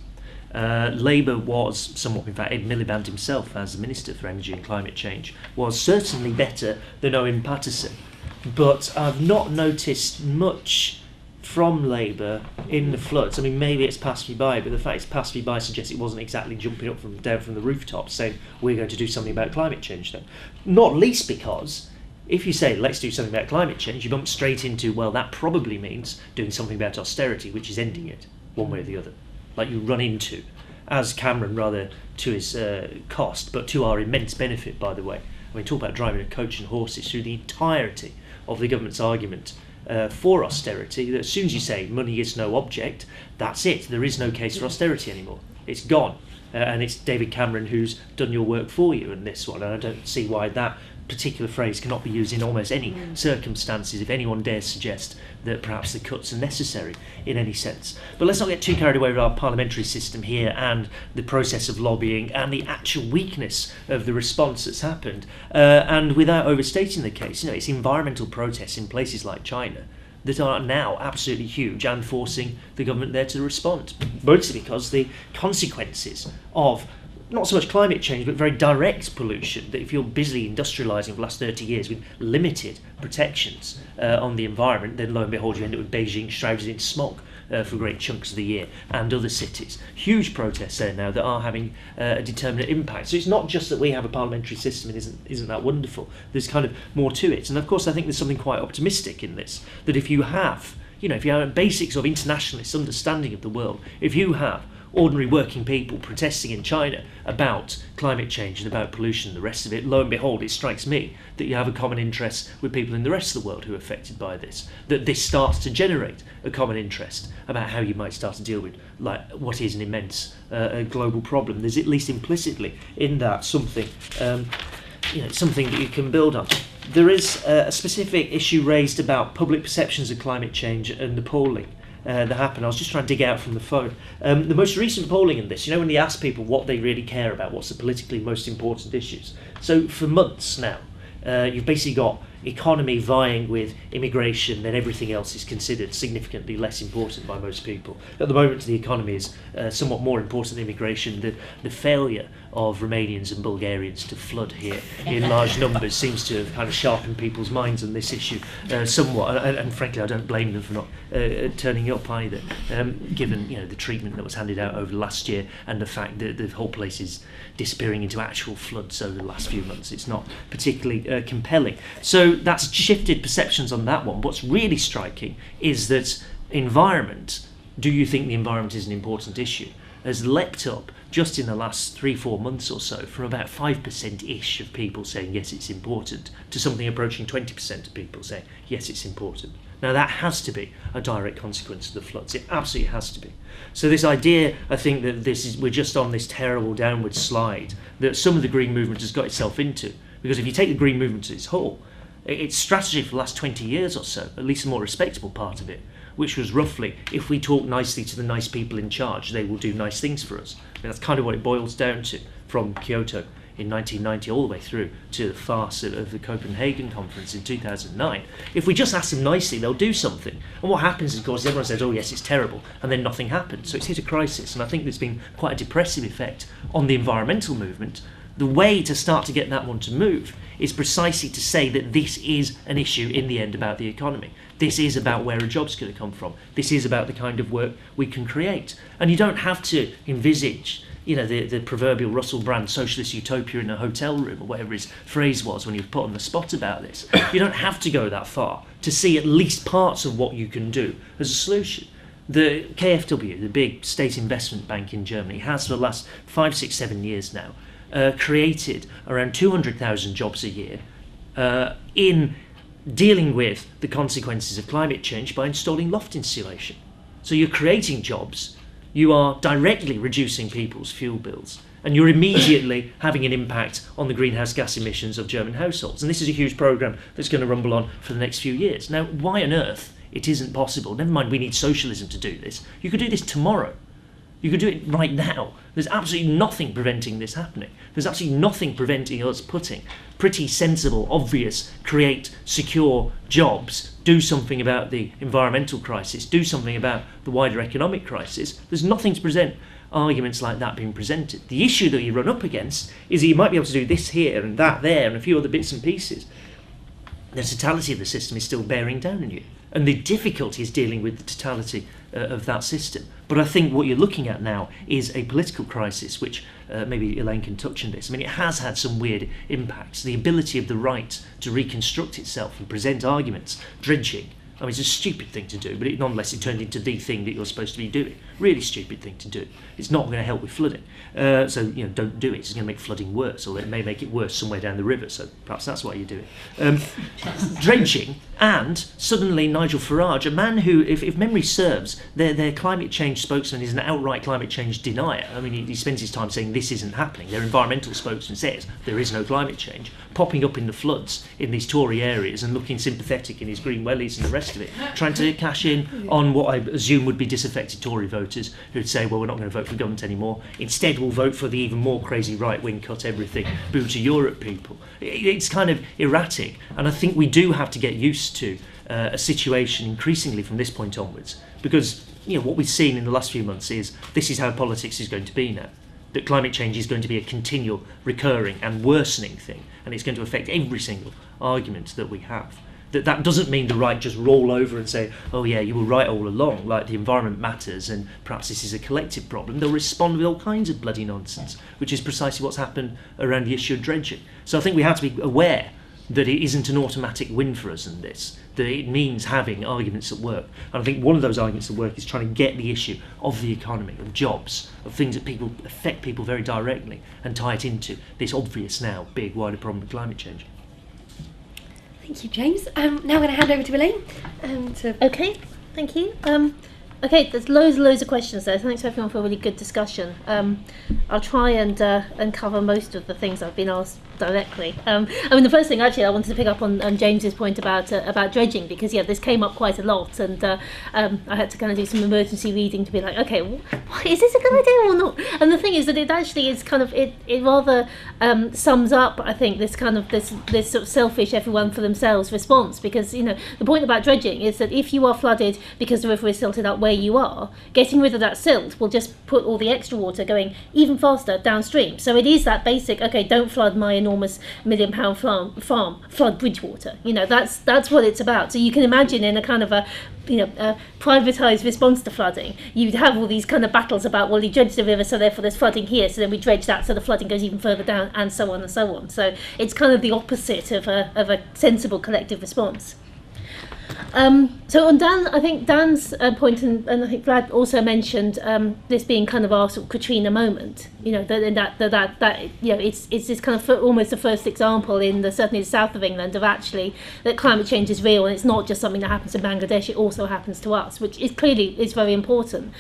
Labour was somewhat, in fact, Ed Miliband himself, as the Minister for Energy and Climate Change, was certainly better than Owen Paterson. But I've not noticed much from Labour in the floods. I mean, maybe it's passed me by, but the fact it's passed me by suggests it wasn't exactly jumping up down from the rooftop saying, we're going to do something about climate change then. Not least because if you say, let's do something about climate change, you bump straight into, well, that probably means doing something about austerity, which is ending it, one way or the other. Like you run into, as Cameron, rather to his cost, but to our immense benefit, by the way. I mean, talk about driving a coach and horses through the entirety of the government's argument for austerity, that as soon as you say money is no object, that's it. There is no case for austerity anymore. It's gone. And it's David Cameron who's done your work for you in this one. And I don't see why that particular phrase cannot be used in almost any circumstances if anyone dares suggest that perhaps the cuts are necessary in any sense. But let's not get too carried away with our parliamentary system here and the process of lobbying and the actual weakness of the response that's happened. And without overstating the case, it's environmental protests in places like China that are now absolutely huge and forcing the government there to respond, mostly because the consequences of not so much climate change, but very direct pollution, that if you're busy industrialising for the last 30 years with limited protections on the environment, then lo and behold you end up with Beijing shrouded in smog for great chunks of the year, and other cities. Huge protests there now that are having a determinate impact. So it's not just that we have a parliamentary system and isn't that wonderful. There's kind of more to it. And of course I think there's something quite optimistic in this, that if you have, if you have basics of internationalist understanding of the world, if you have ordinary working people protesting in China about climate change and about pollution and the rest of it, lo and behold, it strikes me that you have a common interest with people in the rest of the world who are affected by this, that this starts to generate a common interest about how you might start to deal with what is an immense global problem. There's at least implicitly in that something something that you can build on. There is a specific issue raised about public perceptions of climate change and the polling that happened. I was just trying to dig out from the phone. The most recent polling in this, when they ask people what they really care about, what's the politically most important issues. So for months now, you've basically got economy vying with immigration, then everything else is considered significantly less important by most people. At the moment, the economy is somewhat more important than immigration. The failure of Romanians and Bulgarians to flood here in large numbers seems to have kind of sharpened people's minds on this issue somewhat, and frankly I don't blame them for not turning up either, given the treatment that was handed out over last year and the fact that the whole place is disappearing into actual floods over the last few months. It's not particularly compelling. So that's shifted perceptions on that one. What's really striking is that environment, do you think the environment is an important issue, has leapt up just in the last 3-4 months or so from about 5%-ish of people saying yes it's important to something approaching 20% of people saying yes it's important. Now that has to be a direct consequence of the floods. It absolutely has to be. So this idea, I think that we're just on this terrible downward slide that some of the green movement has got itself into, because if you take the green movement to its whole, its strategy for the last 20 years or so, at least a more respectable part of it, which was roughly, if we talk nicely to the nice people in charge, they will do nice things for us. I mean, that's kind of what it boils down to, from Kyoto in 1990 all the way through to the farce of the Copenhagen conference in 2009. If we just ask them nicely, they'll do something. And what happens is, of course, everyone says, oh yes, it's terrible, and then nothing happens. So it's hit a crisis, and I think there's been quite a depressive effect on the environmental movement. The way to start to get that one to move is precisely to say that this is an issue in the end about the economy. This is about where a job's going to come from. This is about the kind of work we can create. And you don't have to envisage, the proverbial Russell Brand socialist utopia in a hotel room, or whatever his phrase was when he was put on the spot about this. You don't have to go that far to see at least parts of what you can do as a solution. The KfW, the big state investment bank in Germany, has for the last 5, 6, 7 years now created around 200,000 jobs a year in dealing with the consequences of climate change by installing loft insulation. So you're creating jobs, you are directly reducing people's fuel bills, and you're immediately having an impact on the greenhouse gas emissions of German households. And this is a huge programme that's going to rumble on for the next few years. Now, why on earth it isn't possible, never mind we need socialism to do this, you could do this tomorrow. You could do it right now. There's absolutely nothing preventing this happening. There's absolutely nothing preventing us putting pretty sensible, obvious, create secure jobs, do something about the environmental crisis, do something about the wider economic crisis. There's nothing to prevent arguments like that being presented. The issue that you run up against is that you might be able to do this here and that there and a few other bits and pieces. The totality of the system is still bearing down on you. And the difficulty is dealing with the totality of that system. But I think what you're looking at now is a political crisis, which maybe Elaine can touch on this. I mean, it has had some weird impacts. The ability of the right to reconstruct itself and present arguments, dredging. I mean, it's a stupid thing to do, but nonetheless it turned into the thing that you're supposed to be doing. Really stupid thing to do. It's not going to help with flooding. So, don't do it. It's going to make flooding worse, or it may make it worse somewhere down the river, so perhaps that's why you do it. Dredging, and suddenly Nigel Farage, a man who, if memory serves, their climate change spokesman is an outright climate change denier. I mean, he spends his time saying this isn't happening. Their environmental spokesman says there is no climate change, popping up in the floods in these Tory areas and looking sympathetic in his green wellies and the rest of it, trying to cash in on what I assume would be disaffected Tory voters who'd say, well, we're not going to vote for government anymore. Instead, we'll vote for the even more crazy right-wing cut everything, boo to Europe people. It's kind of erratic, and I think we do have to get used to a situation increasingly from this point onwards, because what we've seen in the last few months is this is how politics is going to be now. That climate change is going to be a continual, recurring and worsening thing, and it's going to affect every single argument that we have. That doesn't mean the right just roll over and say, oh yeah, you were right all along, like the environment matters and perhaps this is a collective problem. They'll respond with all kinds of bloody nonsense, which is precisely what's happened around the issue of dredging. So I think we have to be aware that it isn't an automatic win for us in this, that it means having arguments at work. And I think one of those arguments at work is trying to get the issue of the economy, of jobs, of things that affect people very directly, and tie it into this obvious now big wider problem of climate change. Thank you, James. Now I'm going to hand over to Elaine. Okay, thank you. Okay, there's loads of questions there. Thanks everyone for a really good discussion. I'll try and cover most of the things I've been asked directly. I mean, the first thing actually I wanted to pick up on James's point about dredging, because this came up quite a lot, and I had to kind of do some emergency reading to be like, okay, is this a good idea or not? And the thing is that it actually is kind of it rather sums up, I think, this kind of this sort of selfish everyone for themselves response, because the point about dredging is that if you are flooded because the river is silted up where you are, getting rid of that silt will just put all the extra water going even faster downstream. So it is that basic, okay, don't flood my enormous £1 million farm, flood Bridgewater. That's what it's about. So you can imagine in a kind of a privatised response to flooding, you'd have all these kind of battles about, well, you dredge the river, so therefore there's flooding here, so then we dredge that, so the flooding goes even further down, and so on and so on. So it's kind of the opposite of a sensible collective response. So on Dan's point, and I think Vlad also mentioned this being kind of our sort of Katrina moment. It's this kind of almost the first example in certainly the south of England of actually that climate change is real, and it's not just something that happens in Bangladesh. It also happens to us, which is clearly very important.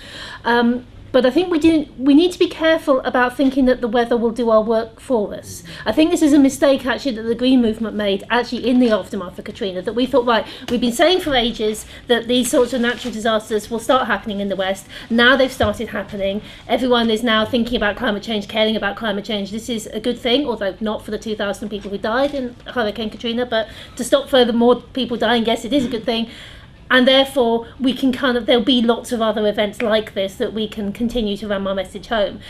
But I think we need to be careful about thinking that the weather will do our work for us. I think this is a mistake actually that the Green Movement made actually in the aftermath of Katrina, that we thought, right, we've been saying for ages that these sorts of natural disasters will start happening in the West. Now they've started happening. Everyone is now thinking about climate change, caring about climate change. This is a good thing, although not for the 2,000 people who died in Hurricane Katrina, but to stop further more people dying, yes, it is a good thing. And therefore, we can there'll be lots of other events like this that we can continue to ram our message home.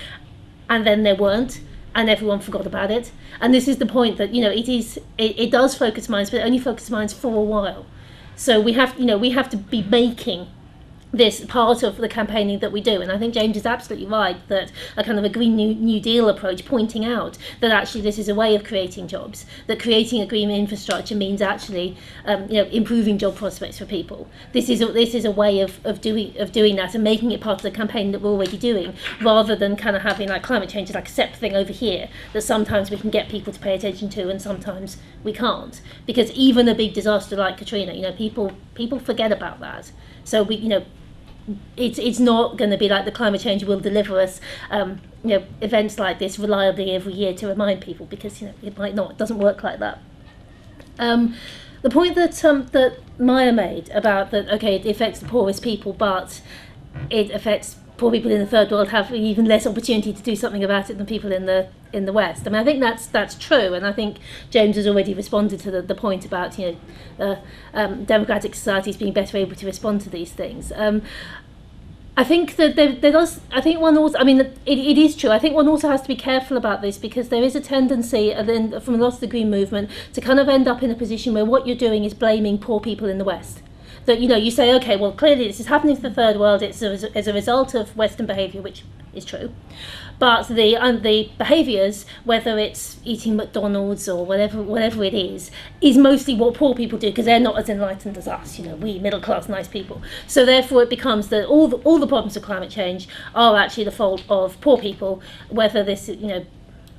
And then there weren't, and everyone forgot about it. And this is the point that, it does focus minds, but it only focuses minds for a while. So we have to be making this part of the campaigning that we do. And I think James is absolutely right that a kind of a Green New Deal approach, pointing out that actually this is a way of creating jobs, that creating a green infrastructure means actually improving job prospects for people. This is a way of doing that and making it part of the campaign that we're already doing, rather than kind of having like climate change is like a separate thing over here that sometimes we can get people to pay attention to and sometimes we can't, because even a big disaster like Katrina, people forget about that. So it's not going to be like the climate change will deliver us events like this reliably every year to remind people, because it might not. It doesn't work like that. The point that Maya made about that, okay, it affects the poorest people, but it affects poor people in the third world have even less opportunity to do something about it than people in the West. I mean, I think that's true, and I think James has already responded to the point about democratic societies being better able to respond to these things. I think that there does. I think one also. I mean, it is true. I think one also has to be careful about this, because there is a tendency, from a lot of the Green Movement, to kind of end up in a position where what you're doing is blaming poor people in the West. That you say, okay, well, clearly this is happening to the third world. It's as a result of Western behaviour, which is true, but the behaviours, whether it's eating McDonald's or whatever it is mostly what poor people do, because they're not as enlightened as us. We middle class nice people. So therefore, it becomes that all the problems of climate change are actually the fault of poor people. Whether this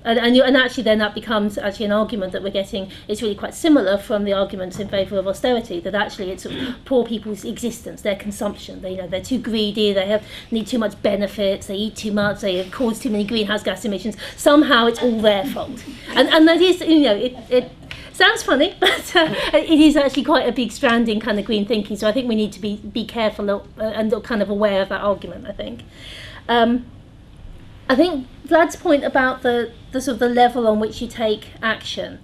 And actually then that becomes actually an argument that we're getting. It's really quite similar from the arguments in favour of austerity, that actually it's poor people's existence, their consumption. They're too greedy, they need too much benefits, they eat too much, they cause too many greenhouse gas emissions. Somehow it's all their fault. And that is, it sounds funny, but it is actually quite a big strand in kind of green thinking. So I think we need to be careful and kind of aware of that argument, I think. I think Vlad's point about the sort of the level on which you take action.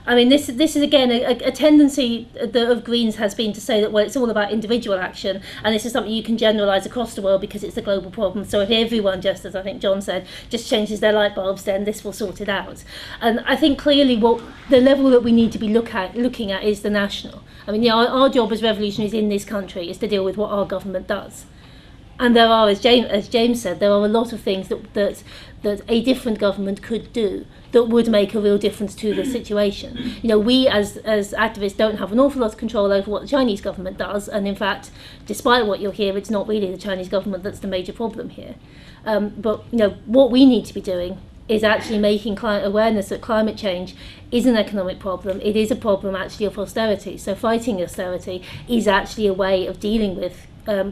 I mean, this is again a tendency of Greens has been to say that, well, it's all about individual action, and this is something you can generalise across the world because it's a global problem. So if everyone, just as I think John said, just changes their light bulbs, then this will sort it out. And I think clearly what the level that we need to be looking at is the national. I mean, our job as revolutionaries in this country is to deal with what our government does. And there are, as James said, there are a lot of things that a different government could do that would make a real difference to the situation. You know, we as activists don't have an awful lot of control over what the Chinese government does, and in fact, despite what you'll hear, it's not really the Chinese government that's the major problem here. But you know, what we need to be doing is actually making awareness that climate change is an economic problem. It is a problem actually of austerity. So fighting austerity is actually a way of dealing with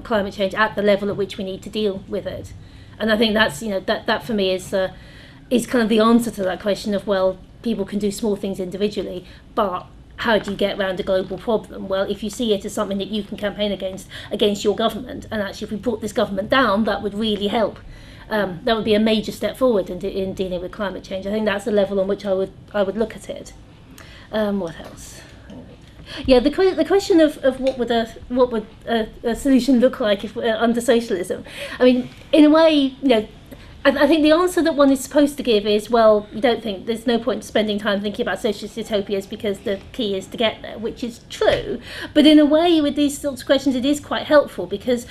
climate change at the level at which we need to deal with it. And I think that's, you know, that for me is kind of the answer to that question of, well, people can do small things individually, but how do you get around a global problem? Well, if you see it as something that you can campaign against your government, and actually if we brought this government down, that would really help. That would be a major step forward in dealing with climate change. I think that's the level on which I would look at it. What else? Yeah, the question of what would a solution look like if under socialism? I mean, in a way, you know, I think the answer that one is supposed to give is, well, you don't think there's no point spending time thinking about socialist utopias because the key is to get there, which is true. But in a way, with these sorts of questions, it is quite helpful, because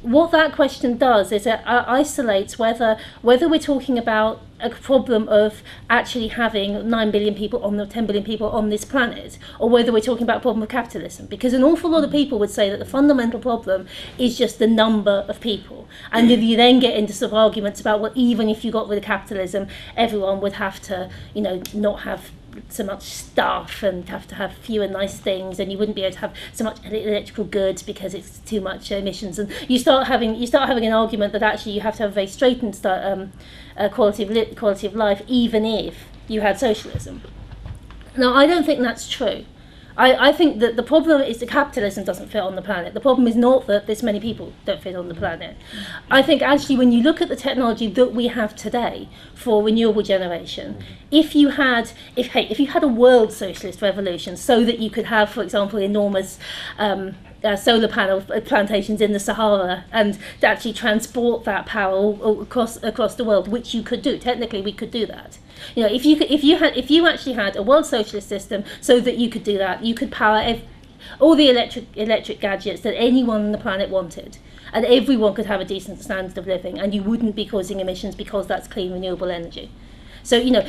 what that question does is it isolates whether we're talking about a problem of actually having 9 billion people on the 10 billion people on this planet, or whether we're talking about a problem of capitalism. Because an awful lot of people would say that the fundamental problem is just the number of people. And if you then get into sort of arguments about, well, even if you got rid of capitalism, everyone would have to, you know, not have so much stuff and have to have fewer nice things, and you wouldn't be able to have so much electrical goods because it's too much emissions, and you start having an argument that actually you have to have a very straitened quality of life even if you had socialism. Now, I don't think that's true. I think that the problem is that capitalism doesn't fit on the planet. The problem is not that this many people don't fit on the planet. I think actually when you look at the technology that we have today for renewable generation, if you had a world socialist revolution so that you could have, for example, enormous solar panel plantations in the Sahara and to actually transport that power all across the world, which you could do. Technically, we could do that. You know, if you actually had a world socialist system so that you could do that, you could power all the electric gadgets that anyone on the planet wanted, and everyone could have a decent standard of living, and you wouldn't be causing emissions because that's clean renewable energy. So, you know,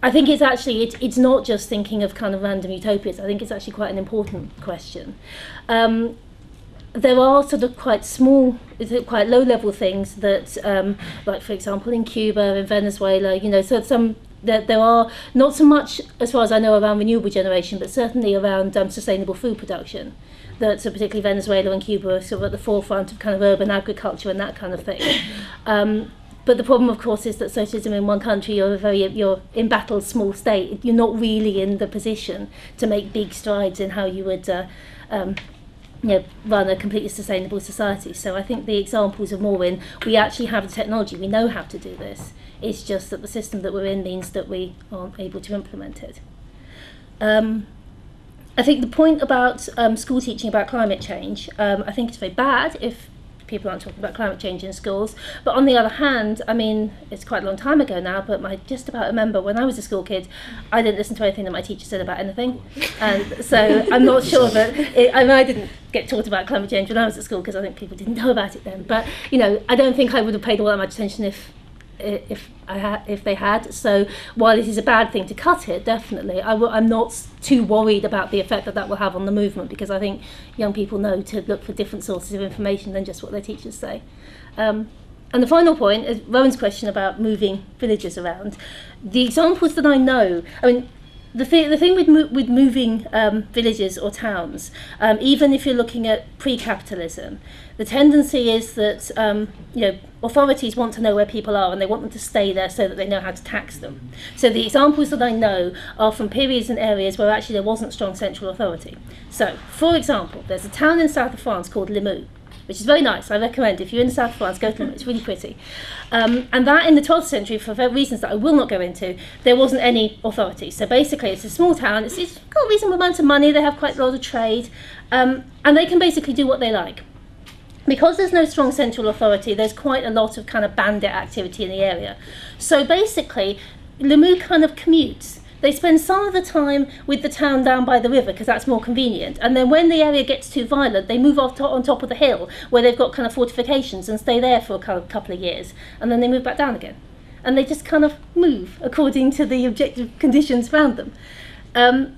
I think it's actually, it's not just thinking of kind of random utopias. I think it's actually quite an important question. There are sort of quite small, quite low-level things that, like for example in Cuba, in Venezuela, you know, so there are not so much, as far as I know, around renewable generation, but certainly around sustainable food production. So particularly Venezuela and Cuba are sort of at the forefront of kind of urban agriculture and that kind of thing. But the problem, of course, is that socialism in one country, you're embattled small state. You're not really in the position to make big strides in how you would run a completely sustainable society. So I think the examples are more in, we actually have the technology, we know how to do this. It's just that the system that we're in means that we aren't able to implement it. I think the point about school teaching about climate change, I think it's very bad if people aren't talking about climate change in schools. But on the other hand, I mean, it's quite a long time ago now, but I just about remember when I was a school kid, I didn't listen to anything that my teacher said about anything. And so I'm not sure that, I didn't get taught about climate change when I was at school because I think people didn't know about it then. But, you know, I don't think I would have paid all that much attention if they had. So while it is a bad thing to cut it, definitely, I'm not too worried about the effect that will have on the movement, because I think young people know to look for different sources of information than just what their teachers say. And the final point is Rowan's question about moving villages around. The examples that I know, I mean, the thing with moving villages or towns, even if you're looking at pre-capitalism, the tendency is that authorities want to know where people are and they want them to stay there so that they know how to tax them. So the examples that I know are from periods and areas where actually there wasn't strong central authority. So, for example, there's a town in south of France called Limoux, which is very nice. I recommend, if you're in the south of France, go to Limoux. It's really pretty. And that in the 12th century, for reasons that I will not go into, there wasn't any authority. So basically it's a small town, it's got a reasonable amount of money, they have quite a lot of trade, and they can basically do what they like. Because there's no strong central authority, there's quite a lot of kind of bandit activity in the area. So basically, Limoux kind of commutes They spend some of the time with the town down by the river because that's more convenient. And then when the area gets too violent, they move off on top of the hill where they've got kind of fortifications and stay there for a couple of years. And then they move back down again. And they just kind of move according to the objective conditions around them. And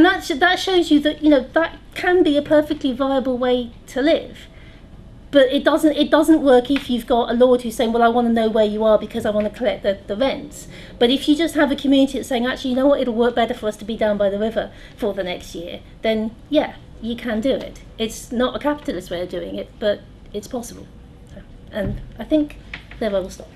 that shows you that, you know, that can be a perfectly viable way to live. But it doesn't work if you've got a lord who's saying, well, I want to know where you are because I want to collect the rents. But if you just have a community that's saying, actually, you know what, it'll work better for us to be down by the river for the next year, then yeah, you can do it. It's not a capitalist way of doing it, but it's possible. So, and I think there I will stop.